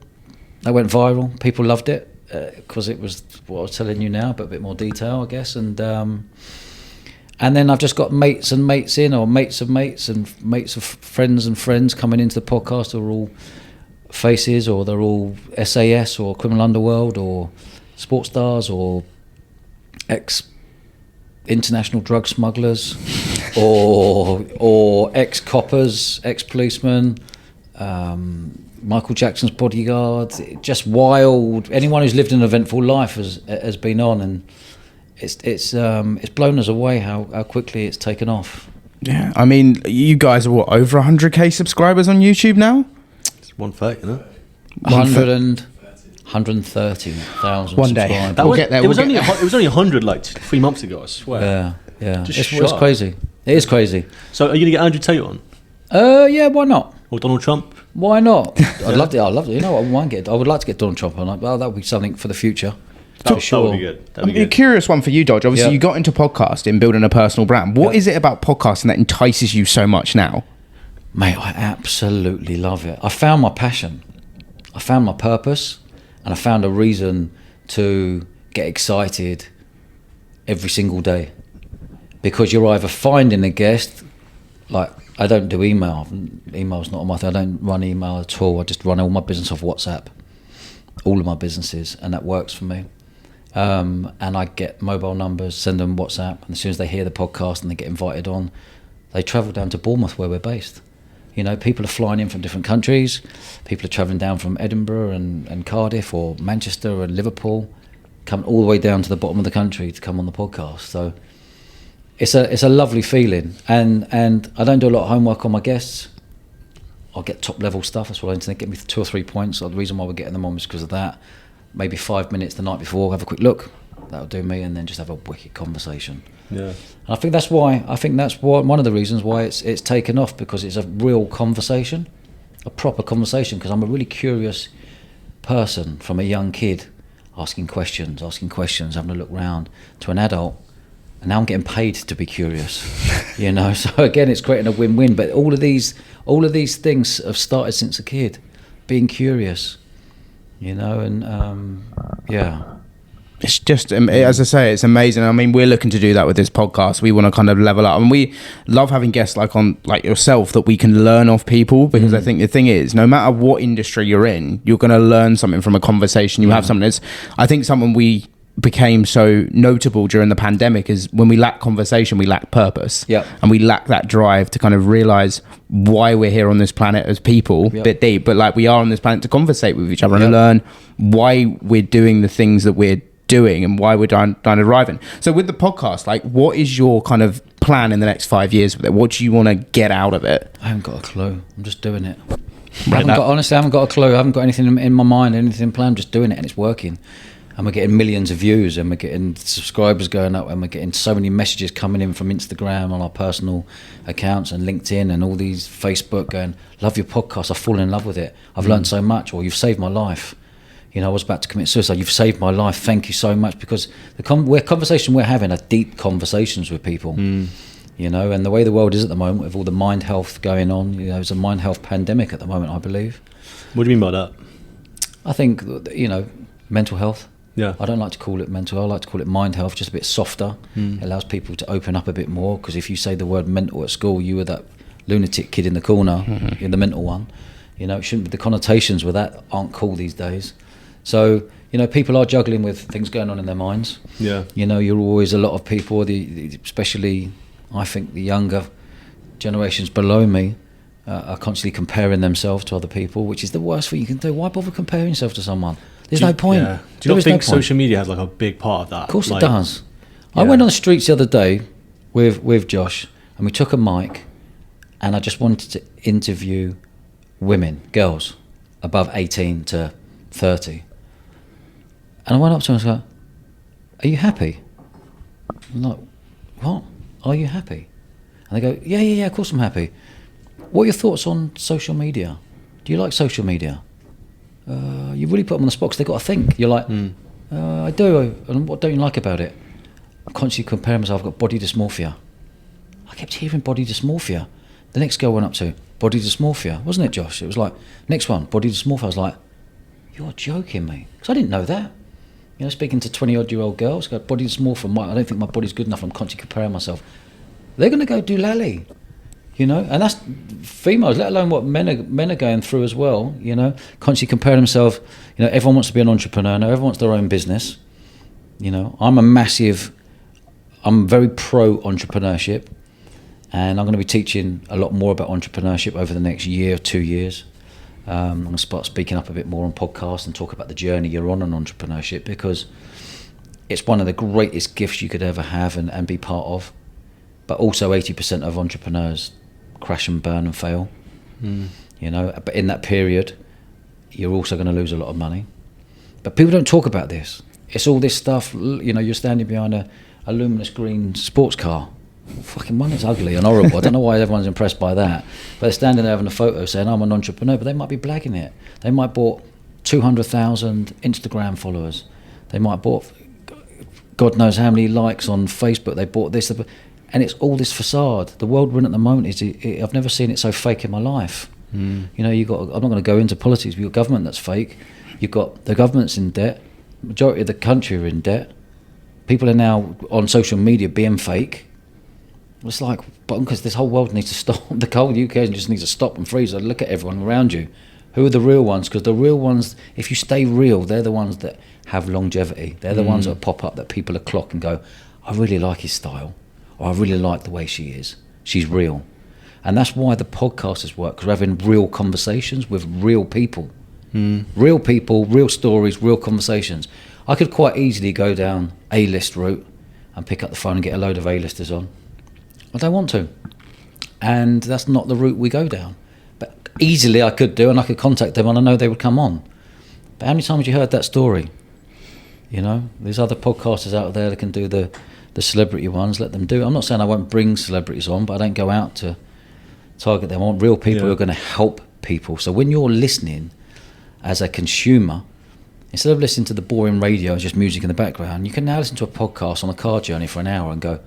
That went viral. People loved it because it was what I was telling you now, but a bit more detail, I guess. And then I've just got mates and mates in, or mates of mates and mates of friends and friends coming into the podcast who are all faces, or they're all SAS or criminal underworld or sports stars or ex-international drug smugglers or ex-coppers, ex-policemen, Michael Jackson's bodyguard, just wild. Anyone who's lived an eventful life has been on, and it's blown us away how quickly it's taken off. Yeah, I mean, you guys are what, over 100k subscribers on YouTube now? 130, isn't it? 130,000 One day. subscribers. We'll get there. It was only 100 like 3 months ago, I swear. Yeah. Just It's crazy. It is crazy. So are you going to get Andrew Tate on? Yeah, why not? Or Donald Trump? Why not? I'd love to. I would like to get Donald Trump on. Well, that would be something for the future. For sure. That would be good. That'd be A good. curious one for you, Dodge. Obviously, you got into podcasting, building a personal brand. What is it about podcasting that entices you so much now? Mate, I absolutely love it. I found my passion. I found my purpose, and I found a reason to get excited every single day. Because you're either finding a guest, like I don't do email. Email's not on my thing. I don't run email at all. I just run all my business off WhatsApp. All of my businesses, and that works for me. And I get mobile numbers, send them WhatsApp, and as soon as they hear the podcast and they get invited on, they travel down to Bournemouth where we're based. People are flying in from different countries. People are travelling down from Edinburgh and Cardiff or Manchester and Liverpool, come all the way down to the bottom of the country to come on the podcast. So it's a lovely feeling, and I don't do a lot of homework on my guests. I'll get top level stuff. That's what I intend to get me 2 or 3 points. The reason why we're getting them on is because of that. Maybe 5 minutes the night before, have a quick look. That'll do me, and then just have a wicked conversation. Yeah. And I think that's why one of the reasons why it's taken off, because it's a real conversation, a proper conversation. Because I'm a really curious person, from a young kid, asking questions, having a look round, to an adult, and now I'm getting paid to be curious. So again, it's creating a win-win. But all of these things have started since a kid, being curious. It's just, as I say, it's amazing. I mean, we're looking to do that with this podcast. We want to kind of level up, and we love having guests like yourself that we can learn off people, because I think the thing is, no matter what industry you're in, you're going to learn something from a conversation. You have something that's, I think something we became so notable during the pandemic is when we lack conversation, we lack purpose. And we lack that drive to kind of realize why we're here on this planet as people, a bit deep, but like we are on this planet to conversate with each other and learn why we're doing the things that we're doing and why we're trying to arrive in. So with the podcast, like, what is your kind of plan in the next 5 years with it? What do you want to get out of it? I haven't got a clue. I'm just doing it. Honestly, I haven't got a clue. I haven't got anything in my mind, anything planned. I'm just doing it, and it's working. And we're getting millions of views, and we're getting subscribers going up, and we're getting so many messages coming in from Instagram on our personal accounts and LinkedIn and all these Facebook going, love your podcast, I've fallen in love with it, I've learned so much, or you've saved my life. I was about to commit suicide, you've saved my life, thank you so much. Because the conversation we're having are deep conversations with people. And the way the world is at the moment, with all the mind health going on, there's a mind health pandemic at the moment, I believe. What do you mean by that? I think, mental health. Yeah. I don't like to call it mental, I like to call it mind health, just a bit softer. It allows people to open up a bit more, because if you say the word mental at school, you were that lunatic kid in the corner, you're the mental one. It shouldn't be, the connotations with that aren't cool these days. So, people are juggling with things going on in their minds. Yeah. You're always, a lot of people, especially I think the younger generations below me, are constantly comparing themselves to other people, which is the worst thing you can do. Why bother comparing yourself to someone? There's no point. Yeah. Do you not think social media has like a big part of that? Of course it does. I went on the streets the other day with Josh, and we took a mic, and I just wanted to interview women, girls, above 18 to 30. And I went up to him and I was like, are you happy? I'm like, what? Are you happy? And they go, yeah, of course I'm happy. What are your thoughts on social media? Do you like social media? You really put them on the spot because they've got to think. You're like, I do. And what don't you like about it? I'm constantly comparing myself. I've got body dysmorphia. I kept hearing body dysmorphia. The next girl went up to body dysmorphia. Wasn't it, Josh? It was like, next one, body dysmorphia. I was like, you're joking me. Because I didn't know that. You know, speaking to 20-odd-year-old girls, go, body dysmorphia. I don't think my body's good enough. I'm constantly comparing myself. They're going to go do lally. You know, and that's females, let alone what men are going through as well, you know, constantly comparing themselves. You know, everyone wants to be an entrepreneur now, everyone wants their own business. You know, I'm very pro entrepreneurship, and I'm going to be teaching a lot more about entrepreneurship over the next year or 2 years. I'm going to start speaking up a bit more on podcasts and talk about the journey you're on entrepreneurship, because it's one of the greatest gifts you could ever have and be part of. But also 80% of entrepreneurs crash and burn and fail, you know, but in that period you're also going to lose a lot of money. But people don't talk about this. It's all this stuff, you know, you're standing behind a luminous green sports car, fucking one, it's ugly and horrible. I don't know why everyone's impressed by that, but they're standing there having a photo saying I'm an entrepreneur, but they might be blagging it. They might bought 200,000 Instagram followers, they might bought God knows how many likes on Facebook, they bought this, and it's all this facade. The world we're in at the moment is, I've never seen it so fake in my life. You know, I'm not going to go into politics, but you've got government that's fake. You've got the government's in debt. Majority of the country are in debt. People are now on social media being fake. It's like, because this whole world needs to stop. The whole UK just needs to stop and freeze and look at everyone around you. Who are the real ones? Because the real ones, if you stay real, they're the ones that have longevity. They're the ones that pop up that people are clock and go, I really like his style. Or I really like the way she is. She's real. And that's why the podcasters work, because we're having real conversations with real people. Real people, real stories, real conversations. I could quite easily go down A-list route and pick up the phone and get a load of A-listers on. I don't want to. And that's not the route we go down. But easily I could do, and I could contact them and I know they would come on. But how many times have you heard that story? You know, there's other podcasters out there that can do the celebrity ones, let them do it. I'm not saying I won't bring celebrities on, but I don't go out to target them. I want real people who are going to help people. So when you're listening as a consumer, instead of listening to the boring radio and just music in the background, you can now listen to a podcast on a car journey for an hour and go,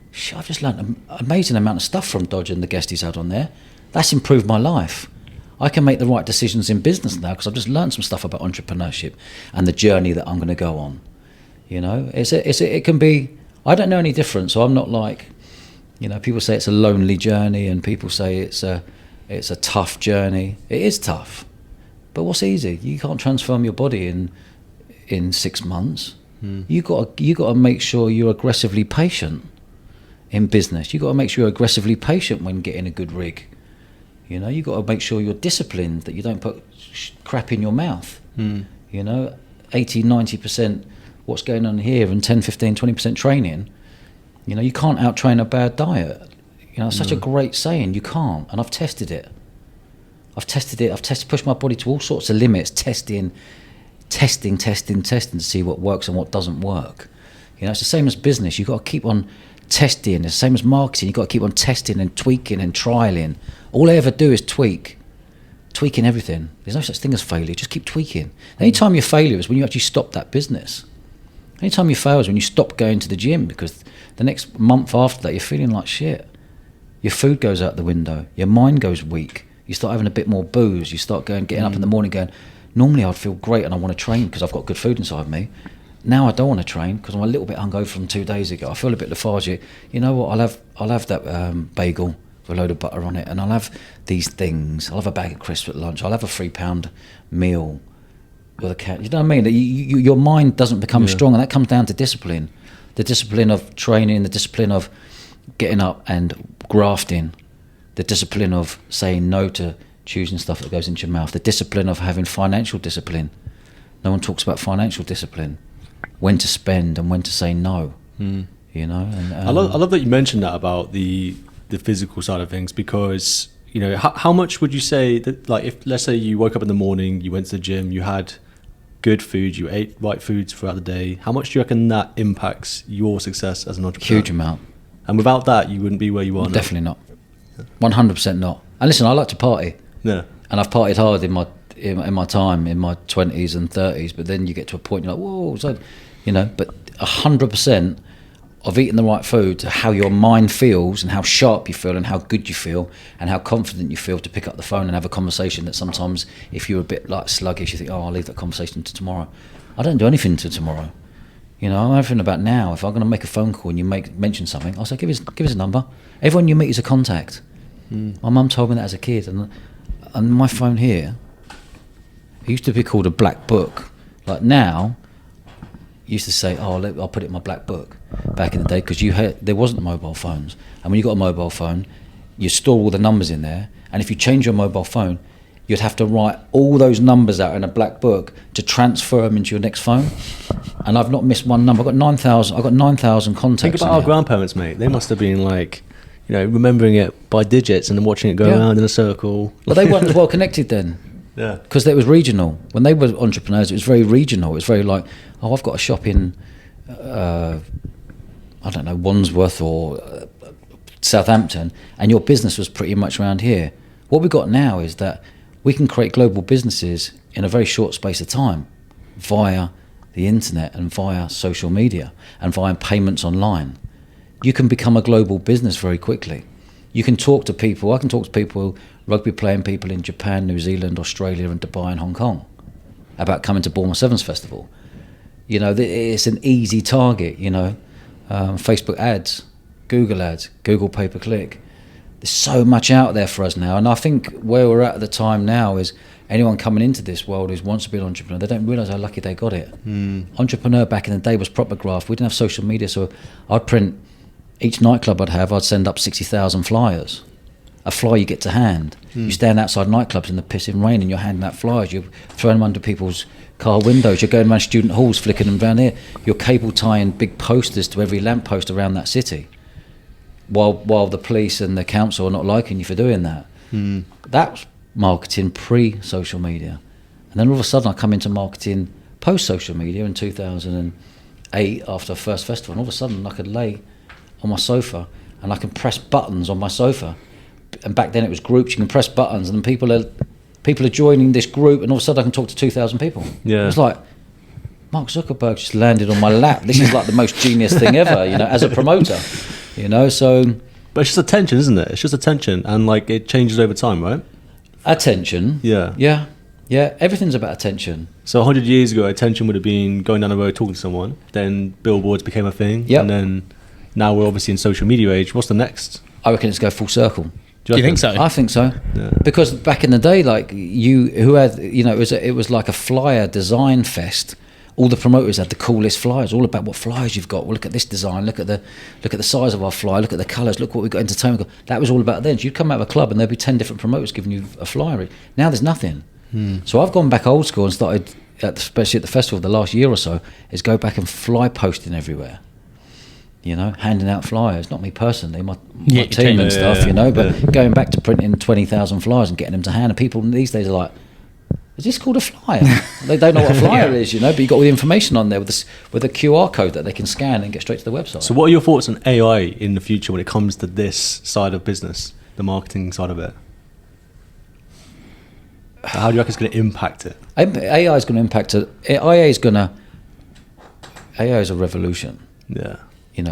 shit, I've just learned an amazing amount of stuff from Dodge and the guest he's had on there. That's improved my life. I can make the right decisions in business now because I've just learned some stuff about entrepreneurship and the journey that I'm going to go on. You know, it can be, I don't know any different, so I'm not like, you know, people say it's a lonely journey and people say it's a tough journey. It is tough, but what's easy? You can't transform your body in 6 months. You got to make sure you're aggressively patient in business. You got to make sure you're aggressively patient when getting a good rig. You know, you got to make sure you're disciplined, that you don't put crap in your mouth. You know, 80-90% what's going on here and 10-15-20% training. You know, you can't out-train a bad diet. You know, it's such a great saying. You can't. And I've tested it. I've pushed my body to all sorts of limits, testing to see what works and what doesn't work. You know, it's the same as business. You've got to keep on testing. It's the same as marketing. You've got to keep on testing and tweaking and trialing. All I ever do is tweaking everything. There's no such thing as failure. Just keep tweaking. The only time you failure is when you actually stop that business. The only time you fail is when you stop going to the gym, because the next month after that you're feeling like shit. Your food goes out the window. Your mind goes weak. You start having a bit more booze. You start getting up in the morning going, normally I'd feel great and I want to train because I've got good food inside me. Now I don't want to train because I'm a little bit hungover from 2 days ago. I feel a bit lethargic. You know what? I'll have that bagel with a load of butter on it, and I'll have these things. I'll have a bag of crisps at lunch. I'll have a £3 meal with a cat. You know what I mean? Your mind doesn't become strong, and that comes down to discipline. The discipline of training, the discipline of getting up and grafting, the discipline of saying no to choosing stuff that goes into your mouth, the discipline of having financial discipline. No one talks about financial discipline, when to spend and when to say no. You know, and I love that you mentioned that about the physical side of things, because you know, how much would you say that, like, if let's say you woke up in the morning, you went to the gym, you had good food, you ate right foods throughout the day. How much do you reckon that impacts your success as an entrepreneur? Huge amount. And without that, you wouldn't be where you are now. Definitely not. 100% not. And listen, I like to party. Yeah. And I've partied hard in my time, in my 20s and 30s, but then you get to a point you're like, whoa, so, but 100% of eating the right food, how your mind feels and how sharp you feel and how good you feel and how confident you feel to pick up the phone and have a conversation that sometimes if you're a bit like sluggish, you think, I'll leave that conversation to tomorrow. I don't do anything to tomorrow. I'm everything about now. If I'm going to make a phone call and you mention something, I'll say, give us a number. Everyone you meet is a contact. My mum told me that as a kid, and my phone here, it used to be called a black book. Like now, used to say, I'll put it in my black book. Back in the day, because there wasn't mobile phones, and when you got a mobile phone, you store all the numbers in there, and if you change your mobile phone, you'd have to write all those numbers out in a black book to transfer them into your next phone. And I've not missed one number. I've got 9,000 contacts. Think about our grandparents, mate. They must have been like, remembering it by digits and then watching it go around in a circle. But they weren't as well connected then. Yeah. Because it was regional. When they were entrepreneurs, it was very regional. It was very like, I've got a shop in, Wandsworth or Southampton, and your business was pretty much around here. What we've got now is that we can create global businesses in a very short space of time via the internet and via social media and via payments online. You can become a global business very quickly. You can talk to people. I can talk to people, rugby playing people in Japan, New Zealand, Australia and Dubai and Hong Kong about coming to Bournemouth Sevens Festival. It's an easy target, Facebook ads, Google ads, Google pay-per-click. There's so much out there for us now, and I think where we're at the time now is anyone coming into this world who wants to be an entrepreneur, they don't realise how lucky they got it. Entrepreneur back in the day was proper graft. We didn't have social media, so I'd print each nightclub I'd send up 60,000 flyers. A flyer you get to hand. You stand outside nightclubs in the pissing rain and you're handing out flyers. You're throwing them under people's car windows. You're going around student halls, flicking them down here. You're cable tying big posters to every lamppost around that city. While the police and the council are not liking you for doing that. That's marketing pre-social media. And then all of a sudden I come into marketing post-social media in 2008 after the first festival, and all of a sudden I could lay on my sofa and I can press buttons on my sofa. And back then it was groups, you can press buttons and people are joining this group, and all of a sudden I can talk to 2,000 people. Yeah. It was like, Mark Zuckerberg just landed on my lap. This is like the most genius thing ever, as a promoter. So... But it's just attention, isn't it? It's just attention, and like it changes over time, right? Attention. Yeah. Everything's about attention. So 100 years ago, attention would have been going down the road talking to someone. Then billboards became a thing. Yep. And then now we're obviously in social media age. What's the next? I reckon it's go full circle. Do you think so? I think so. Yeah. Because back in the day, like it was like a flyer design fest. All the promoters had the coolest flyers, all about what flyers you've got. Well, look at this design, look at the size of our flyer, look at the colours, look what we've got entertainment. That was all about then. So you'd come out of a club and there'd be 10 different promoters giving you a flyer. Now there's nothing. So I've gone back old school and started, especially at the festival the last year or so, is go back and fly posting everywhere. Handing out flyers, not me personally, my team and stuff, but going back to printing 20,000 flyers and getting them to hand. And people these days are like, is this called a flyer? They don't know what a flyer is, but you got all the information on there with a QR code that they can scan and get straight to the website. So what are your thoughts on AI in the future when it comes to this side of business, the marketing side of it? How do you reckon it's going to impact it? AI is going to impact it. AI is a revolution. Yeah.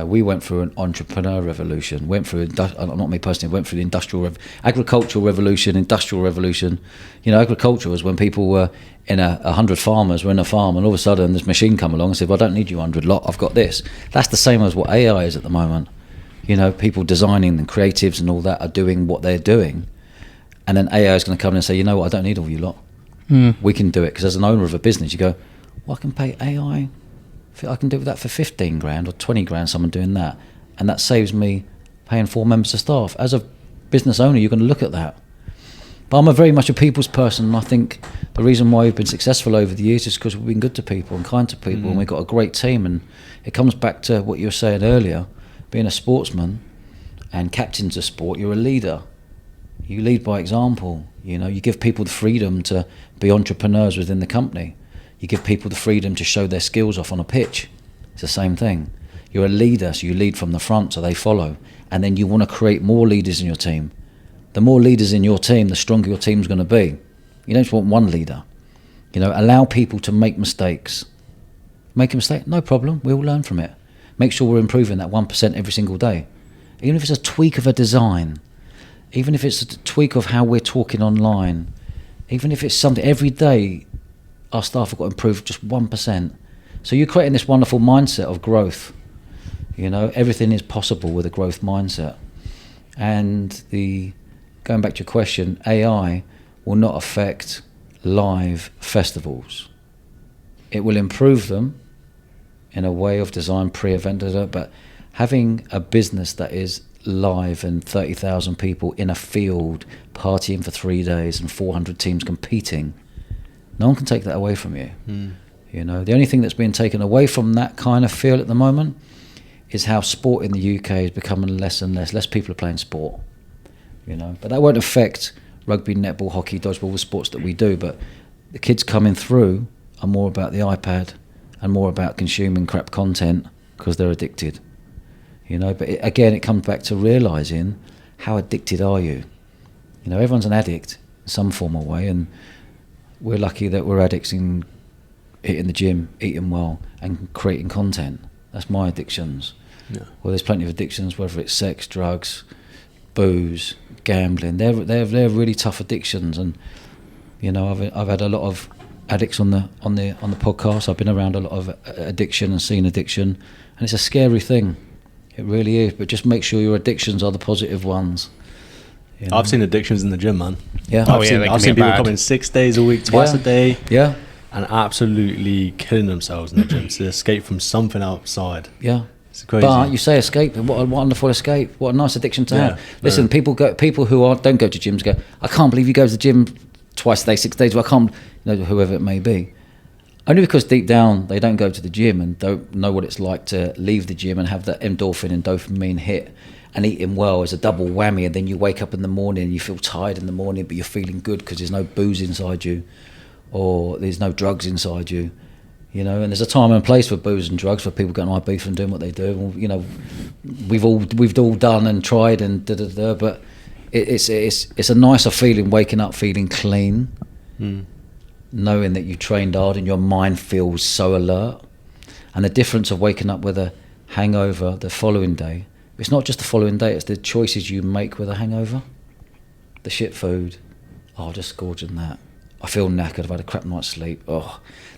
We went through an entrepreneur revolution, went through the agricultural revolution, industrial revolution. Agriculture was when people were 100 farmers were in a farm, and all of a sudden this machine come along and said, well, I don't need you 100 lot, I've got this. That's the same as what AI is at the moment. People designing and creatives and all that are doing what they're doing. And then AI is going to come in and say, you know what, I don't need all you lot. We can do it. Because as an owner of a business, you go, well, I can pay AI. I can do that for 15 grand or 20 grand, someone doing that. And that saves me paying 4 members of staff. As a business owner, you're going to look at that. But I'm very much a people's person, and I think the reason why we've been successful over the years is because we've been good to people and kind to people, and we've got a great team. And it comes back to what you were saying earlier, being a sportsman and captain's a sport, you're a leader. You lead by example. You give people the freedom to be entrepreneurs within the company. You give people the freedom to show their skills off on a pitch. It's the same thing. You're a leader, so you lead from the front, so they follow. And then you want to create more leaders in your team. The more leaders in your team, the stronger your team's going to be. You don't just want one leader. Allow people to make mistakes. Make a mistake, no problem, we'll learn from it. Make sure we're improving that 1% every single day. Even if it's a tweak of a design, even if it's a tweak of how we're talking online, even if it's something, every day our staff have got to improve just 1%. So you're creating this wonderful mindset of growth. Everything is possible with a growth mindset. And going back to your question, AI will not affect live festivals. It will improve them in a way of design, pre-event, but having a business that is live and 30,000 people in a field partying for 3 days and 400 teams competing, no one can take that away from you. The only thing that's being taken away from that kind of feel at the moment is how sport in the UK is becoming less and less. Less people are playing sport, but that won't affect rugby, netball, hockey, dodgeball, the sports that we do. But the kids coming through are more about the iPad and more about consuming crap content because they're addicted. But it comes back to realising how addicted are you. Everyone's an addict in some form or way, and we're lucky that we're addicts in hitting the gym, eating well, and creating content. That's my addictions. Yeah. Well, there's plenty of addictions, whether it's sex, drugs, booze, gambling. They're really tough addictions, and I've had a lot of addicts on the podcast. I've been around a lot of addiction and seen addiction, and it's a scary thing. It really is. But just make sure your addictions are the positive ones. I've seen addictions in the gym, man. Yeah. I've seen people come in 6 days a week, twice a day. Yeah. And absolutely killing themselves in the gym to escape from something outside. Yeah. It's crazy. But you say escape, what a wonderful escape. What a nice addiction to have. Listen, people who don't go to gyms go, I can't believe you go to the gym twice a day, 6 days. Well, I can't, whoever it may be. Only because deep down they don't go to the gym and don't know what it's like to leave the gym and have that endorphin and dopamine hit, and eating well is a double whammy, and then you wake up in the morning and you feel tired in the morning, but you're feeling good because there's no booze inside you or there's no drugs inside you. And there's a time and place for booze and drugs for people going to Ibiza and doing what they do. We've all done and tried and but it's a nicer feeling waking up feeling clean, knowing that you trained hard and your mind feels so alert. And the difference of waking up with a hangover the following day, it's not just the following day, it's the choices you make with a hangover. The shit food, just gorging that. I feel knackered, I've had a crap night's sleep.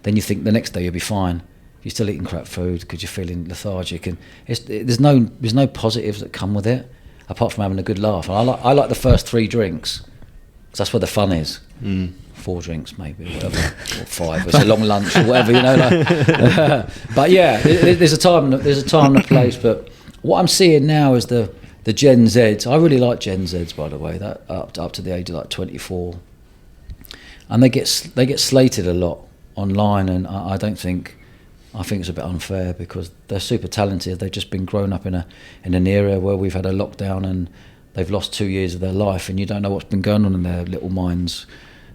Then you think the next day you'll be fine. You're still eating crap food because you're feeling lethargic, and there's no positives that come with it apart from having a good laugh. And I like the first 3 drinks because that's where the fun is. 4 drinks maybe, whatever, or 5. It's a long lunch or whatever, But yeah, there's a time and a place. But what I'm seeing now is the Gen Zs. I really like Gen Zs, by the way. That up to the age of 24. And they get slated a lot online, and I think it's a bit unfair because they're super talented. They've just been grown up in an era where we've had a lockdown and they've lost 2 years of their life, and you don't know what's been going on in their little minds,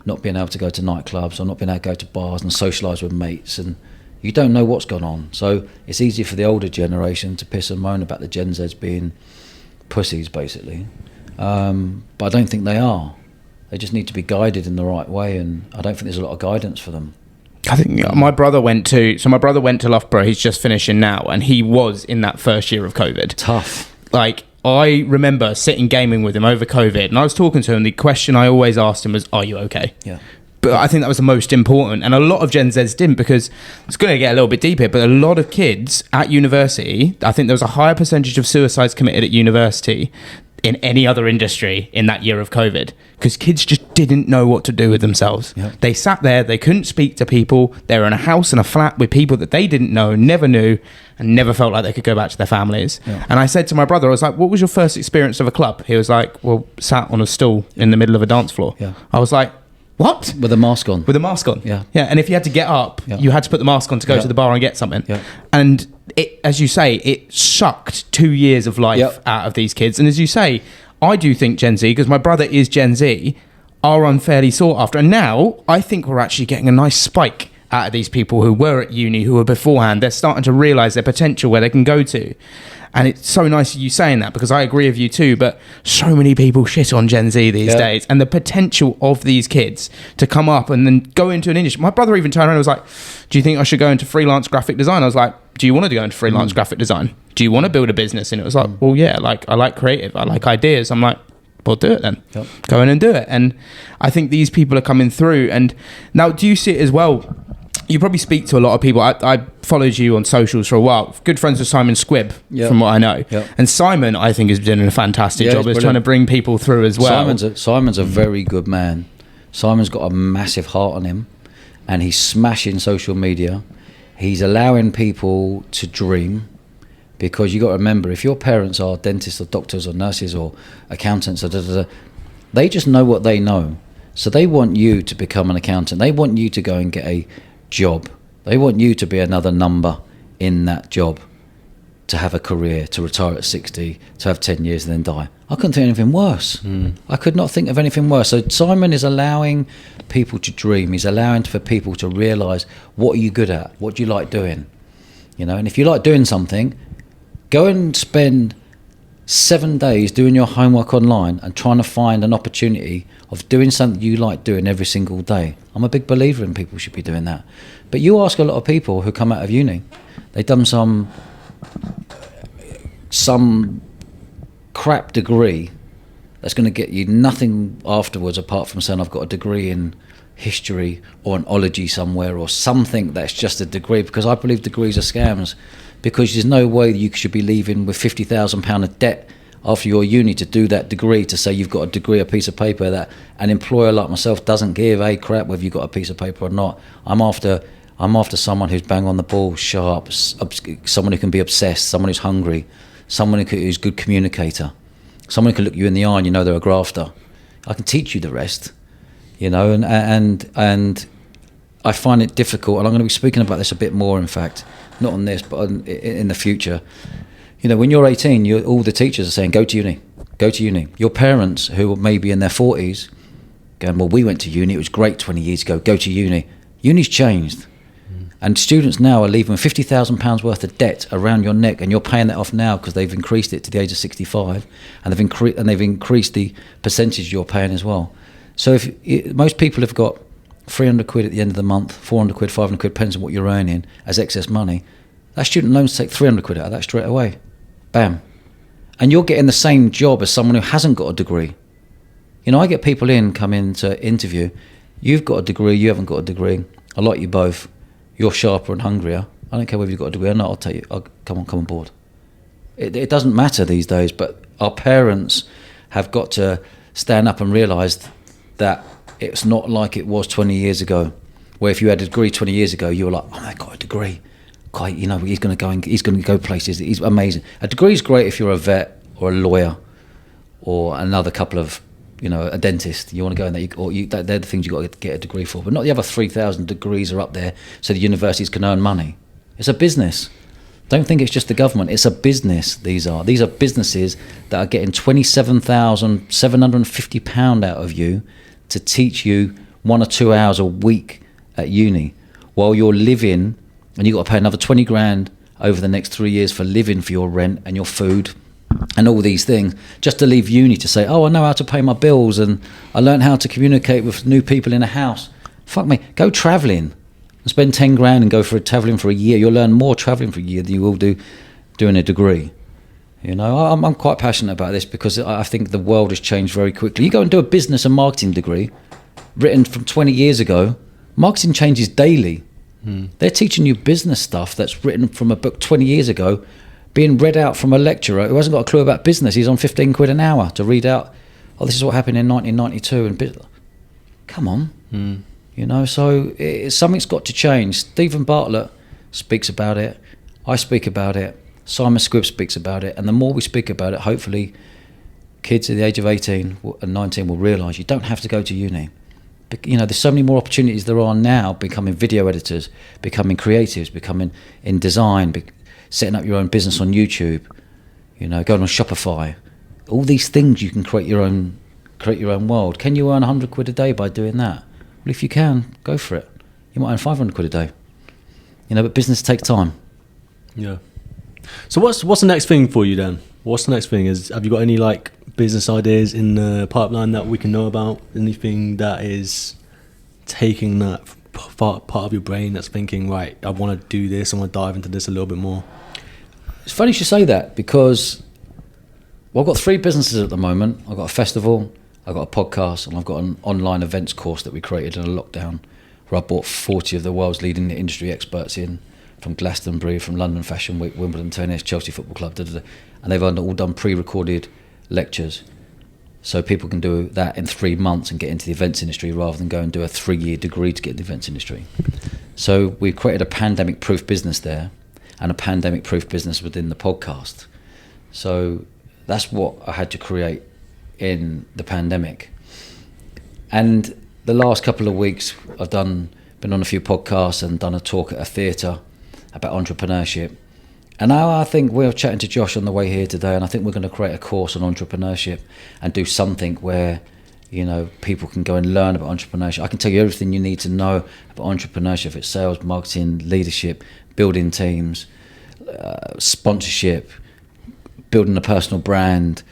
not being able to go to nightclubs or not being able to go to bars and socialise with mates, and you don't know what's gone on. So it's easy for the older generation to piss and moan about the Gen Zs being pussies, basically. But I don't think they are. They just need to be guided in the right way, and I don't think there's a lot of guidance for them. I think my brother went to Loughborough. He's just finishing now, and he was in that first year of COVID. Tough. I remember sitting gaming with him over COVID, and I was talking to him. The question I always asked him was, "Are you okay?" Yeah. But I think that was the most important, and a lot of Gen Zs didn't, because it's going to get a little bit deeper. But a lot of kids at university, I think there was a higher percentage of suicides committed at university in any other industry in that year of COVID, because kids just didn't know what to do with themselves. Yeah. They sat there, they couldn't speak to people, they were in a house and a flat with people that they didn't know, never knew, and never felt like they could go back to their families. Yeah. And I said to my brother, I was like, what was your first experience of a club? He was like, well, sat on a stool in the middle of a dance floor. Yeah. I was like, what? With a mask on. With a mask on. Yeah. Yeah. And if you had to get up, you had to put the mask on to go to the bar and get something. Yeah. And it, as you say, it sucked 2 years of life out of these kids. And as you say, I do think Gen Z, because my brother is Gen Z, are unfairly sought after. And now I think we're actually getting a nice spike out of these people who were at uni, who were beforehand. They're starting to realise their potential, where they can go to. And it's so nice you saying that, because I agree with you too, but so many people shit on Gen Z these days, and the potential of these kids to come up and then go into an industry. My brother even turned around and was like, do you think I should go into freelance graphic design? I was like, do you want to go into freelance graphic design? Do you want to build a business? And it was like, well, yeah, like I like creative, I like ideas. I'm like, well, do it then. Go in and do it. And I think these people are coming through. And now, do you see it as well? You probably speak to a lot of people. I followed you on socials for a while. Good friends with Simon Squibb, from what I know. And Simon, I think, is doing a fantastic job. He's trying to bring people through as well. Simon's a very good man. Simon's got a massive heart on him, and he's smashing social media. He's allowing people to dream, because you got to remember, if your parents are dentists or doctors or nurses or accountants, they just know what they know. So they want you to become an accountant. They want you to go and get a job. They want you to be another number in that job, to have a career, to retire at 60, to have 10 years and then die. I couldn't think of anything worse. I could not think of anything worse. So Simon is allowing people to dream. He's allowing for people to realise, what are you good at? What do you like doing? You know, and if you like doing something, go and spend 7 days doing your homework online and trying to find an opportunity of doing something you like doing every single day. I'm a big believer in people should be doing that. But you ask a lot of people who come out of uni, they've done some crap degree that's going to get you nothing afterwards, apart from saying I've got a degree in history or an ology somewhere, or something that's just a degree, because I believe degrees are scams. Because there's no way you should be leaving with £50,000 of debt after your uni to do that degree, to say you've got a degree, a piece of paper that an employer like myself doesn't give a crap whether you've got a piece of paper or not. I'm after someone who's bang on the ball, sharp, someone who can be obsessed, someone who's hungry, someone who's a good communicator, someone who can look you in the eye and you know they're a grafter. I can teach you the rest, you know, and I find it difficult, and I'm going to be speaking about this a bit more, in fact, not on this, but in the future. You know, when you're 18, all the teachers are saying, go to uni, go to uni. Your parents, who may be in their 40s, going, well, we went to uni, it was great 20 years ago, go to uni. Uni's changed. And students now are leaving £50,000 worth of debt around your neck, and you're paying that off now because they've increased it to the age of 65, and they've increased the percentage you're paying as well. So most people have got 300 quid at the end of the month, 400 quid, 500 quid, depends on what you're earning as excess money. That student loans take 300 quid out of that straight away. Bam. And you're getting the same job as someone who hasn't got a degree. You know, I get people come in to interview. You've got a degree, you haven't got a degree. I like you both. You're sharper and hungrier. I don't care whether you've got a degree or not, I'll take you. Come on board. It doesn't matter these days, but our parents have got to stand up and realise that it's not like it was 20 years ago, where if you had a degree 20 years ago, you were like, oh, I got a degree. God, you know, he's going to go places. He's amazing. A degree is great if you're a vet or a lawyer or another couple of, you know, a dentist. You want to go in there, they're the things you've got to get a degree for. But not the other 3,000 degrees are up there so the universities can earn money. It's a business. Don't think it's just the government. It's a business, these are. These are businesses that are getting £27,750 out of you to teach you 1 or 2 hours a week at uni, while you're living, and you've got to pay another 20 grand over the next 3 years for living, for your rent and your food and all these things, just to leave uni to say, oh, I know how to pay my bills and I learned how to communicate with new people in a house. Fuck me, go travelling and spend 10 grand and go for travelling for a year. You'll learn more travelling for a year than you will do doing a degree. You know, I'm quite passionate about this because I think the world has changed very quickly. You go and do a business and marketing degree written from 20 years ago, marketing changes daily. They're teaching you business stuff that's written from a book 20 years ago, being read out from a lecturer who hasn't got a clue about business. He's on 15 quid an hour to read out, oh, this is what happened in 1992. And come on. You know, so something's got to change. Stephen Bartlett speaks about it. I speak about it. Simon Squibb speaks about it. And the more we speak about it, hopefully kids at the age of 18 and 19 will realise you don't have to go to uni. You know, there's so many more opportunities there are now, becoming video editors, becoming creatives, becoming in design, setting up your own business on YouTube, you know, going on Shopify. All these things you can create your own world. Can you earn 100 quid a day by doing that? Well, if you can, go for it. You might earn 500 quid a day. You know, but business takes time. Yeah. So what's the next thing for you then? What's the next thing? Have you got any like business ideas in the pipeline that we can know about? Anything that is taking that part of your brain that's thinking, right, I want to do this, I want to dive into this a little bit more? It's funny you should say that, because I've got 3 businesses at the moment. I've got a festival, I've got a podcast, and I've got an online events course that we created in a lockdown, where I brought 40 of the world's leading industry experts in, from Glastonbury, from London Fashion Week, Wimbledon Tennis, Chelsea Football Club, and they've all done pre-recorded lectures. So people can do that in 3 months and get into the events industry, rather than go and do a 3-year degree to get into the events industry. So we created a pandemic-proof business there, and a pandemic-proof business within the podcast. So that's what I had to create in the pandemic. And the last couple of weeks, I've been on a few podcasts and done a talk at a theatre about entrepreneurship. And now I think we're chatting to Josh on the way here today, and I think we're going to create a course on entrepreneurship and do something where, you know, people can go and learn about entrepreneurship. I can tell you everything you need to know about entrepreneurship. If it's sales, marketing, leadership, building teams, sponsorship, building a personal brand.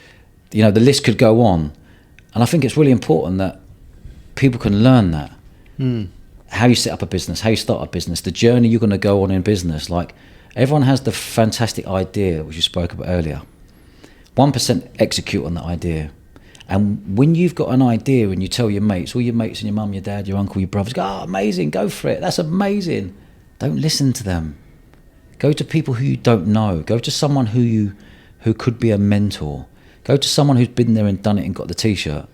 You know, the list could go on. And I think it's really important that people can learn that. How you set up a business, how you start a business, the journey you're going to go on in business. Like, everyone has the fantastic idea, which you spoke about earlier. 1% execute on that idea. And when you've got an idea and you tell your mates, all your mates and your mum, your dad, your uncle, your brothers, go, oh, amazing, go for it, that's amazing. Don't listen to them. Go to people who you don't know. Go to someone who could be a mentor. Go to someone who's been there and done it and got the t-shirt.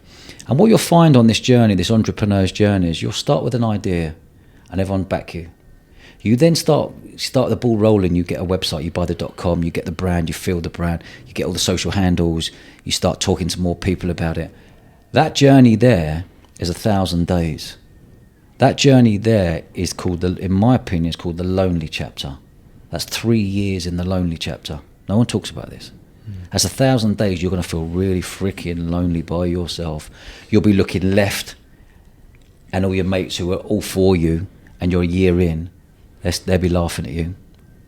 And what you'll find on this journey, this entrepreneur's journey, is you'll start with an idea and everyone back you. You then start the ball rolling. You get a website, you buy the .com, you get the brand, you feel the brand, you get all the social handles, you start talking to more people about it. That journey there is 1,000 days. That journey there is called, in my opinion, is called the lonely chapter. That's 3 years in the lonely chapter. No one talks about this. That's 1,000 days you're going to feel really freaking lonely by yourself. You'll be looking left, and all your mates who are all for you, and you're a year in, they'll be laughing at you.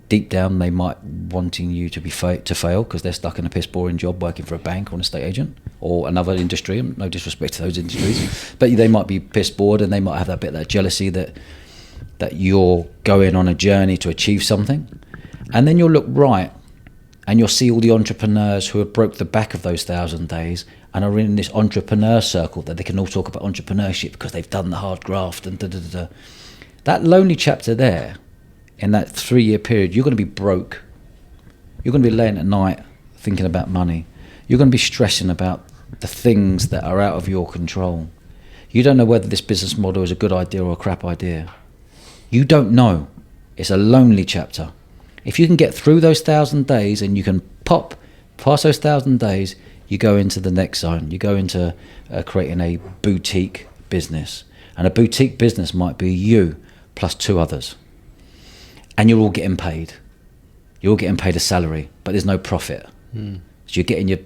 Deep down, they might wanting you to fail because they're stuck in a piss boring job working for a bank or an estate agent or another industry. No disrespect to those industries, but they might be piss bored, and they might have that jealousy that you're going on a journey to achieve something. And then you'll look right, and you'll see all the entrepreneurs who have broke the back of those 1,000 days and are in this entrepreneur circle that they can all talk about entrepreneurship because they've done the hard graft and da-da-da-da. That lonely chapter there, in that 3-year period, you're going to be broke. You're going to be laying at night thinking about money. You're going to be stressing about the things that are out of your control. You don't know whether this business model is a good idea or a crap idea. You don't know. It's a lonely chapter. If you can get through those 1,000 days and you can pop past those 1,000 days, you go into the next zone. You go into creating a boutique business. And a boutique business might be you plus 2 others. And you're all getting paid. You're all getting paid a salary, but there's no profit. So you're getting your,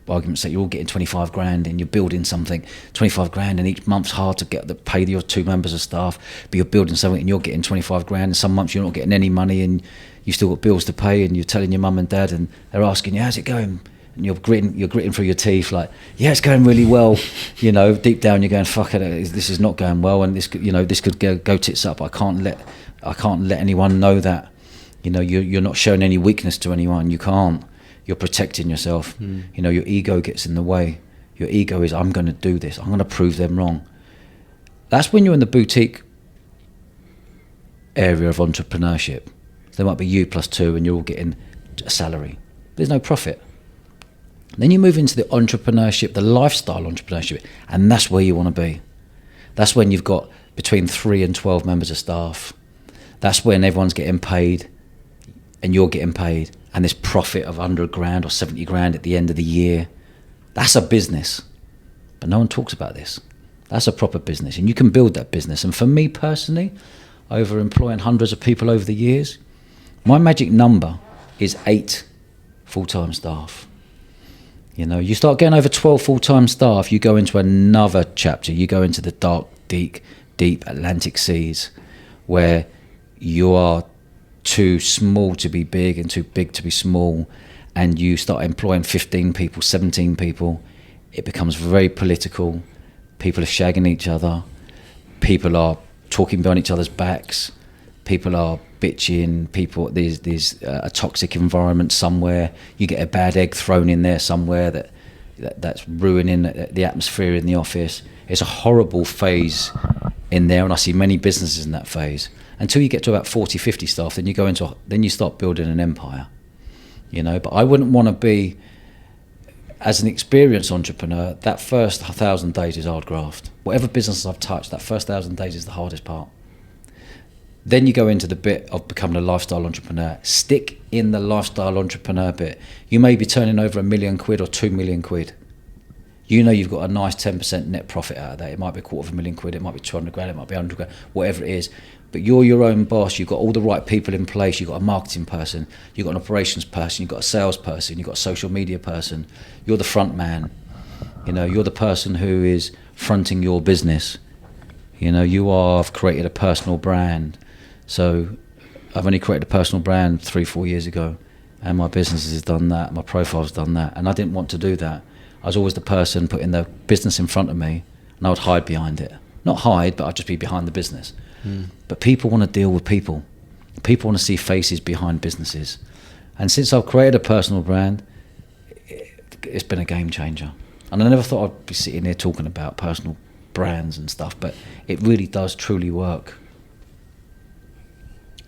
for argument's sake, you're all getting 25 grand and you're building something. 25 grand, and each month's hard to pay your 2 members of staff, but you're building something and you're getting 25 grand, and some months you're not getting any money and you've still got bills to pay, and you're telling your mum and dad and they're asking you, how's it going? And you're gritting through your teeth like, yeah, it's going really well. You know, deep down you're going, fuck it, this is not going well, and this could go tits up. I can't let anyone know that. You know, you're not showing any weakness to anyone. You can't. You're protecting yourself. You know, your ego gets in the way. Your ego is, I'm going to do this. I'm going to prove them wrong. That's when you're in the boutique area of entrepreneurship. There might be you plus 2 and you're all getting a salary. There's no profit. Then you move into the entrepreneurship, the lifestyle entrepreneurship, and that's where you want to be. That's when you've got between 3 and 12 members of staff. That's when everyone's getting paid and you're getting paid, and this profit of 100 grand or 70 grand at the end of the year. That's a business. But no one talks about this. That's a proper business, and you can build that business. And for me personally, over employing hundreds of people over the years, my magic number is 8 full-time staff. You know, you start getting over 12 full-time staff, you go into another chapter. You go into the dark, deep deep Atlantic seas where you are too small to be big and too big to be small, and you start employing 15 people, 17 people, it becomes very political. People are shagging each other. People are talking behind each other's backs. People are bitching. There's a toxic environment somewhere. You get a bad egg thrown in there somewhere that's ruining the atmosphere in the office. It's a horrible phase in there, and I see many businesses in that phase. Until you get to about 40, 50 staff, then you start building an empire. But I wouldn't want to be, as an experienced entrepreneur, that first 1,000 days is hard graft. Whatever business I've touched, that first 1,000 days is the hardest part. Then you go into the bit of becoming a lifestyle entrepreneur. Stick in the lifestyle entrepreneur bit. You may be turning over £1 million or 2 million quid. You've got a nice 10% net profit out of that. It might be £250,000, it might be 200 grand, it might be 100 grand, whatever it is. But you're your own boss. You've got all the right people in place. You've got a marketing person. You've got an operations person. You've got a sales person. You've got a social media person. You're the front man. You're the person who is fronting your business. I've created a personal brand. So I've only created a personal brand 3-4 years ago, and my business has done that. My profile's done that, and I didn't want to do that. I was always the person putting the business in front of me, and I would hide behind it. Not hide, but I'd just be behind the business. But people want to deal with people. People want to see faces behind businesses. And since I've created a personal brand, it's been a game changer. And I never thought I'd be sitting here talking about personal brands and stuff, but it really does truly work.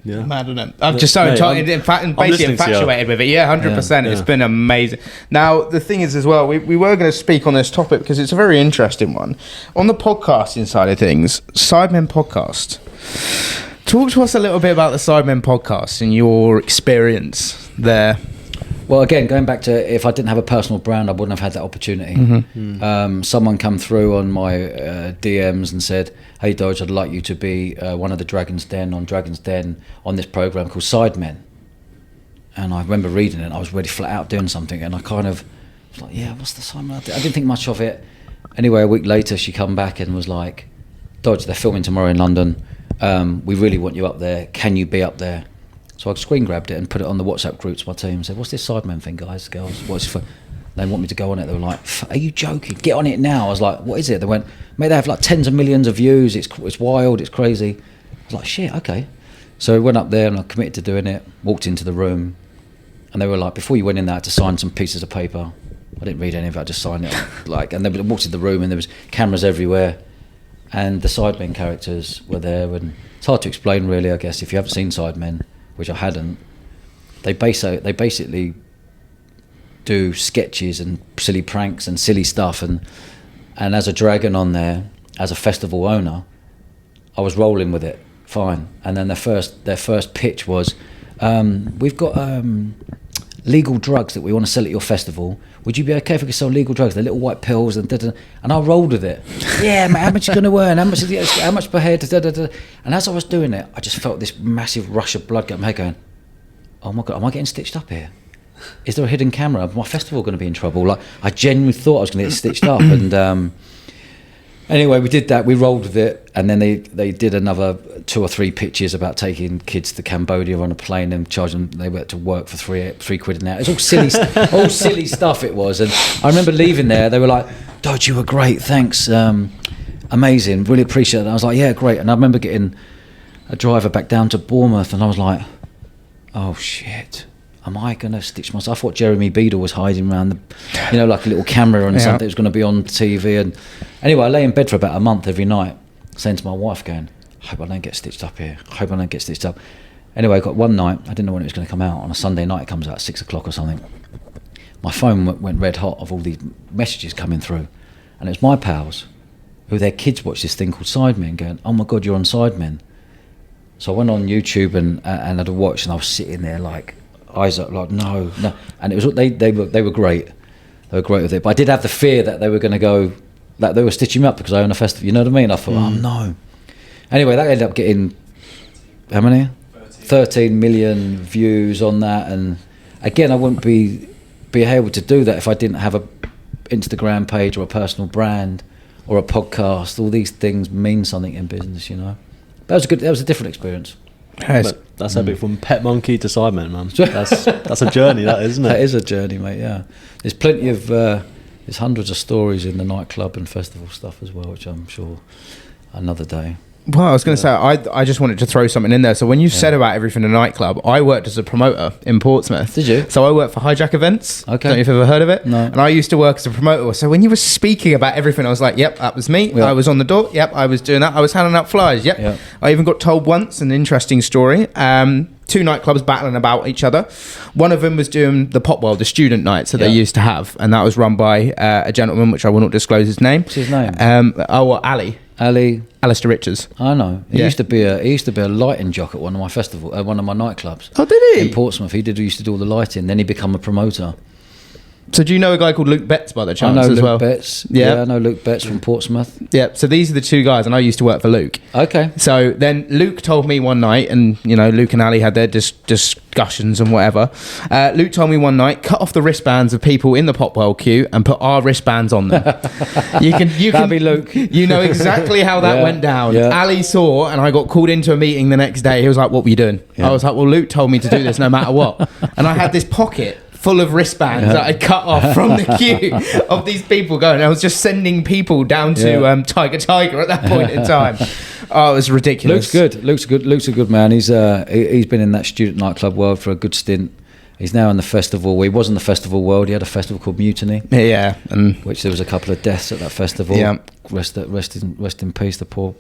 Yeah. Mad, isn't it? I'm just so basically infatuated with it. Yeah, 100%. It's been amazing. Now, the thing is as well, we were going to speak on this topic because it's a very interesting one. On the podcasting side of things, Sidemen Podcast. Talk to us a little bit about the Sidemen Podcast and your experience there. Well, again, going back to if I didn't have a personal brand, I wouldn't have had that opportunity. Someone come through on my DMs and said, "Hey Dodge, I'd like you to be one of the Dragon's Den on this program called Sidemen." And I remember reading it, and I was ready flat out doing something, and I kind of was like, "Yeah, what's the Sidemen?" I didn't think much of it. Anyway, a week later, she come back and was like, "Dodge, they're filming tomorrow in London. We really want you up there. Can you be up there?" So I screen grabbed it and put it on the WhatsApp group to my team and said, "What's this Sidemen thing, guys, girls? What's it for?" They want me to go on it. They were like, "Are you joking? Get on it now." I was like, "What is it?" They went, "Mate, they have like tens of millions of views. It's wild. It's crazy." I was like, "Shit, okay." So I went up there and I committed to doing it. Walked into the room, and they were like, "Before you went in there, I had to sign some pieces of paper." I didn't read any of it. I just signed it. And they walked into the room, and there was cameras everywhere, and the Sidemen characters were there. And it's hard to explain, really, I guess, if you haven't seen Sidemen, which I hadn't. They basically do sketches and silly pranks and silly stuff, and as a dragon on there, as a festival owner, I was rolling with it fine. And then their first pitch was, "We've got legal drugs that we want to sell at your festival. Would you be okay if we could sell legal drugs? They're little white pills and da-da." And I rolled with it. "Yeah, mate, how much are you going to earn? How much per head? Da-da-da." And as I was doing it, I just felt this massive rush of blood go in my head, going, "Oh my God, am I getting stitched up here? Is there a hidden camera? Is my festival going to be in trouble?" Like, I genuinely thought I was going to get stitched up. And anyway, we did that. We rolled with it, and then they did another 2 or 3 pitches about taking kids to Cambodia on a plane and charging them. They went to work for three quid an hour. It's all silly, all silly stuff. It was, and I remember leaving there. They were like, "Dodge, you were great. Thanks, amazing. Really appreciate it." And I was like, "Yeah, great." And I remember getting a driver back down to Bournemouth, and I was like, "Oh shit. Am I going to stitch myself?" I thought Jeremy Beadle was hiding around like a little camera and something that was going to be on TV. And anyway, I lay in bed for about a month every night, saying to my wife, going, "I hope I don't get stitched up here. I hope I don't get stitched up." Anyway, I got one night, I didn't know when it was going to come out. On a Sunday night, it comes out at 6 o'clock or something. My phone went red hot of all these messages coming through. And it was my pals, who their kids watch this thing called Sidemen, going, "Oh my God, you're on Sidemen." So I went on YouTube and I'd watch, and I was sitting there like, eyes up, like, no. And it was they were great. They were great with it. But I did have the fear that they were going to go, that they were stitching me up because I own a festival. You know what I mean? I thought, oh no. Anyway, that ended up getting, how many? 13 million views on that. And again, I wouldn't be able to do that if I didn't have a Instagram page or a personal brand or a podcast. All these things mean something in business, you know. That was that was a different experience. But that's epic, from pet monkey to sidemen, man. That's a journey, that is, isn't it? That is a journey, mate. Yeah, there's plenty of there's hundreds of stories in the nightclub and festival stuff as well, which I'm sure another day. Well, I was going to say, I just wanted to throw something in there. So when you said about everything in the nightclub, I worked as a promoter in Portsmouth. Did you? So I worked for Hijack Events. Okay. Don't know if you've ever heard of it. No. And I used to work as a promoter. So when you were speaking about everything, I was like, yep, that was me. Yeah. I was on the door. Yep, I was doing that. I was handing out flyers. Yep. Yeah. I even got told once an interesting story. Two nightclubs battling about each other. One of them was doing the PerformWell, the student nights that they used to have. And that was run by a gentleman, which I will not disclose his name. What's his name? Ali. Alistair Richards. I know. He Yeah. used to be a lighting jock at one of my one of my nightclubs. Oh, did he? In Portsmouth. He used to do all the lighting. Then he became a promoter. So do you know a guy called Luke Betts by the chance I know as Luke well? Betts. Yeah. I know Luke Betts from Portsmouth. Yeah, so these are the two guys, and I used to work for Luke. Okay. So then Luke told me one night, and you know, Luke and Ali had their discussions and whatever. Luke told me one night, cut off the wristbands of people in the PerformWell queue and put our wristbands on them. you can That'd be Luke. You know exactly how that Yeah, went down. yeah. Ali saw, and I got called into a meeting the next day. He was like, "What were you doing?" Yeah. I was like, "Well, Luke told me to do this no matter what," and I had this pocket full of wristbands that I'd cut off from the queue of these people going. I was just sending people down to Tiger at that point in time. Oh, it was ridiculous. Luke's good. Luke's a good man. He's been in that student nightclub world for a good stint. He's now in the festival. He was in the festival world. He had a festival called Mutiny. Yeah, and which there was a couple of deaths at that festival. Yeah. Rest in peace, the poor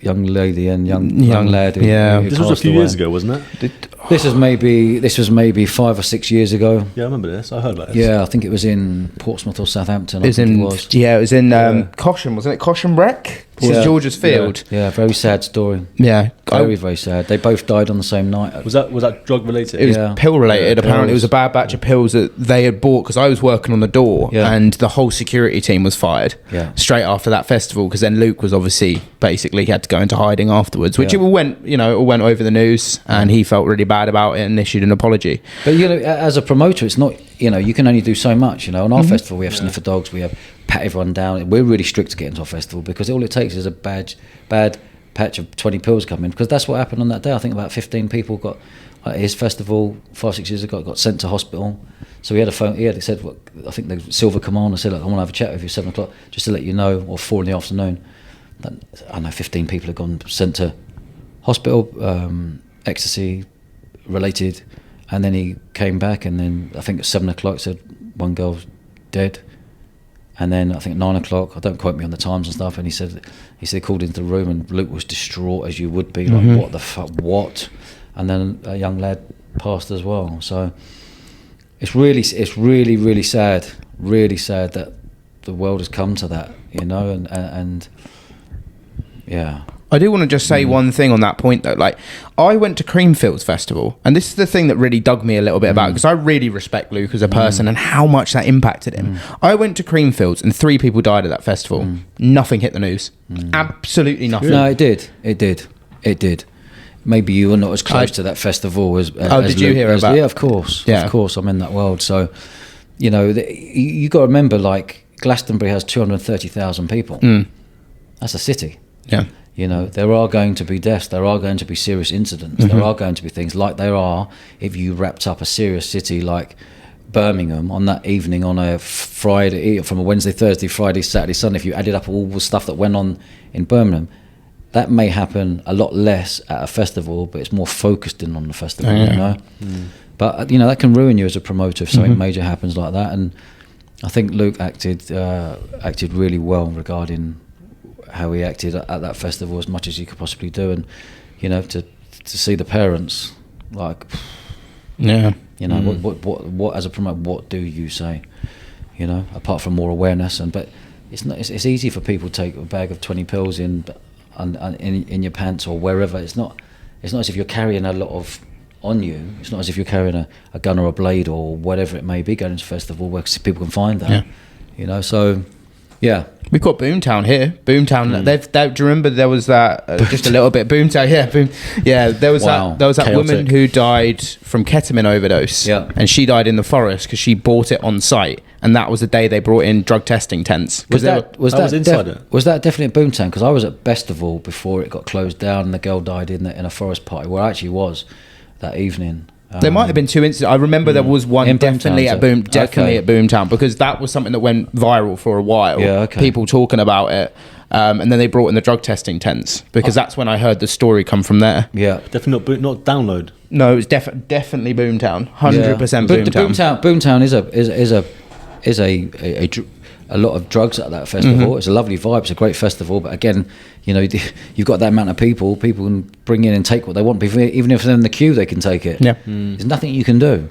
young lady and young lad. Who This was a passed few away. years ago, wasn't it? This was maybe 5 or 6 years ago. Yeah, I remember this. I heard about this. Yeah, I think it was in Portsmouth or Southampton. it was in Cosham, wasn't it? Cosham Rec? St George's Field. Yeah, very sad story. Yeah. Very sad. They both died on the same night. Was that drug related? It was Yeah. pill related. Yeah, Apparently, it pills. was a bad batch of pills that they had bought because I was working on the door, Yeah. and the whole security team was fired. Yeah. Straight after that festival, because then Luke was obviously basically he had to go into hiding afterwards, which Yeah. it all went over the news, and he felt really bad about it and issued an apology. But as a promoter, it's not. You can only do so much. On our festival, we have sniffer dogs. We have pat everyone down. We're really strict to get into our festival because all it takes is a bad patch of 20 pills coming. Because that's what happened on that day. I think about 15 people got at his festival 5-6 years ago got sent to hospital. So he had a phone. He said, I think the Silver Commander said, "Look, I want to have a chat with you 7 o'clock, just to let you know," or 4 in the afternoon. I know 15 people have gone sent to hospital, ecstasy related. And then he came back, and then I think at 7 o'clock said one girl's dead. And then I think 9 o'clock, I don't quote me on the times and stuff, and he said he called into the room, and Luke was distraught as you would be, like, what the fuck, what? And then a young lad passed as well. So it's really sad that the world has come to that, and yeah. I do want to just say one thing on that point though. Like, I went to Creamfields Festival, and this is the thing that really dug me a little bit about, because I really respect Luke as a person and how much that impacted him. I went to Creamfields, and 3 people died at that festival. Nothing hit the news. Absolutely nothing. No, it did. Maybe you were not as close to that festival as did you hear about? Yeah, of course. Yeah. Of course, I'm in that world. So, you got to remember, like, Glastonbury has 230,000 people. That's a city. Yeah. There are going to be deaths. There are going to be serious incidents. There are going to be things like there are if you wrapped up a serious city like Birmingham on that evening on a Friday, from a Wednesday, Thursday, Friday, Saturday, Sunday. If you added up all the stuff that went on in Birmingham, that may happen a lot less at a festival, but it's more focused in on the festival. But that can ruin you as a promoter if something major happens like that. And I think Luke acted really well regarding how he acted at that festival, as much as he could possibly do, and to see the parents, like, what as a promoter, what do you say, apart from more awareness? But it's easy for people to take a bag of 20 pills in your pants or wherever. It's not as if you're carrying a lot of on you. It's not as if you're carrying a gun or a blade or whatever it may be going to a festival where people can find that. So yeah. We've got Boomtown here. Boomtown. Do you remember there was that just a little bit? Boomtown. Yeah, There was that Chaotic. woman who died from ketamine overdose. Yeah. And she died in the forest because she bought it on site, and that was the day they brought in drug testing tents. Was that inside it? Was that definitely at Boomtown? Because I was at Festival before it got closed down, and the girl died in a forest party where I actually was that evening. There might have been two incidents. I remember there was one In definitely Boomtown, at Boomtown, because that was something that went viral for a while. Yeah, okay. People talking about it, and then they brought in the drug testing tents, because that's when I heard the story come from there. Yeah. Definitely not download. No, it was definitely Boomtown, 100% But the Boomtown. Boomtown is a lot of drugs at that festival. It's a lovely vibe. It's a great festival. But again, you know, you've got that amount of people. People can bring in and take what they want. Even if they're in the queue, they can take it. Yeah. There's nothing you can do.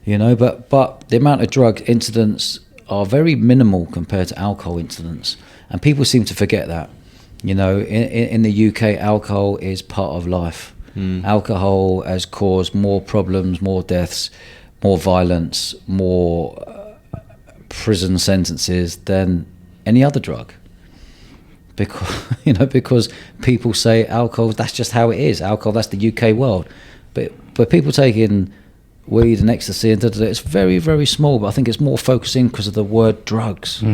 You know, but the amount of drug incidents are very minimal compared to alcohol incidents, and people seem to forget that. You know, in the UK, alcohol is part of life. Alcohol has caused more problems, more deaths, more violence, more prison sentences than any other drug, because people say alcohol, that's just how it is. Alcohol, that's the UK world, but people taking weed and ecstasy and it's very, very small. But I think it's more focusing because of the word drugs.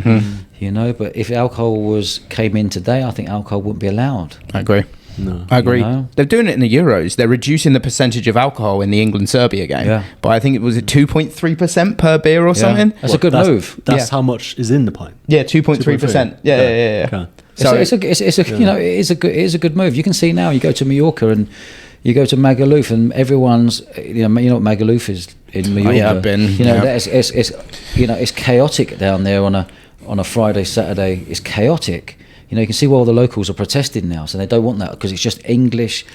You know, but if alcohol came in today, I think alcohol wouldn't be allowed. I agree. No. I agree. You know? They're doing it in the Euros. They're reducing the percentage of alcohol in the England-Serbia game. Yeah. But I think it was 2.3% per beer or something. That's a good move. That's how much is in the pint. Yeah, 2.3%. Yeah. Okay. So it's a good move. You can see now. You go to Mallorca and you go to Magaluf, and everyone's you know what Magaluf is in Mallorca. Yeah, I've been. You know, it's chaotic down there on a Friday, Saturday. It's chaotic. You know, you can see why all the locals are protesting now. So they don't want that, because it's just English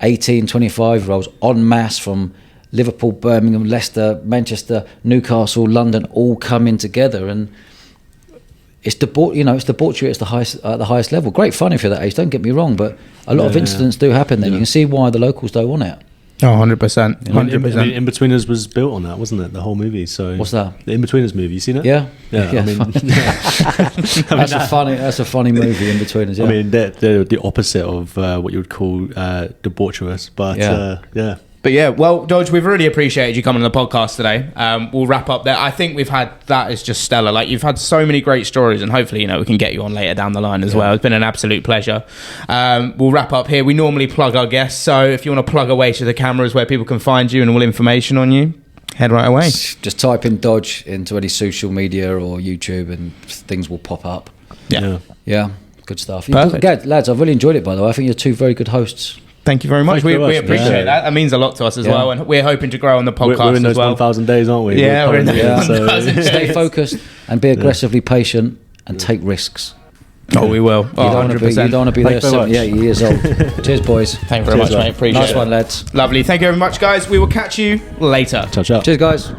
18, 25-year-olds en masse from Liverpool, Birmingham, Leicester, Manchester, Newcastle, London, all coming together, and it's debauchery at the highest level. Great fun if you're that age, don't get me wrong, but a lot of incidents do happen then. You can see why the locals don't want it. Oh, 100%. I mean, In-Betweeners was built on that, wasn't it? The whole movie. So what's that? The In-Betweeners movie. You seen it? Yeah. I mean, That's a funny movie, In-Betweeners. Yeah. I mean, they're the opposite of what you would call debaucherous, but yeah. But yeah, well, Dodge, we've really appreciated you coming on the podcast today. We'll wrap up there. I think that is just stellar. Like, you've had so many great stories, and hopefully, we can get you on later down the line as well. It's been an absolute pleasure. We'll wrap up here. We normally plug our guests, so if you want to plug away to the cameras where people can find you and all information on you, head right away. Just type in Dodge into any social media or YouTube, and things will pop up. Yeah. Good stuff. Perfect. Lads, I've really enjoyed it, by the way. I think you're two very good hosts. Thank you very much. Thank you very We much. appreciate that. That means a lot to us as well, and we're hoping to grow on the podcast We're in those as well. 1,000 days, aren't we? Yeah, we're in currently those 1,000 days. Stay focused and be aggressively patient and take risks. Oh, we will. You don't want to be there Thank you very 78 years old. Cheers, boys. Thank you very much, mate. Appreciate it. Nice one, lads. Lovely. Thank you very much, guys. We will catch you later. Ciao, ciao. Cheers, guys.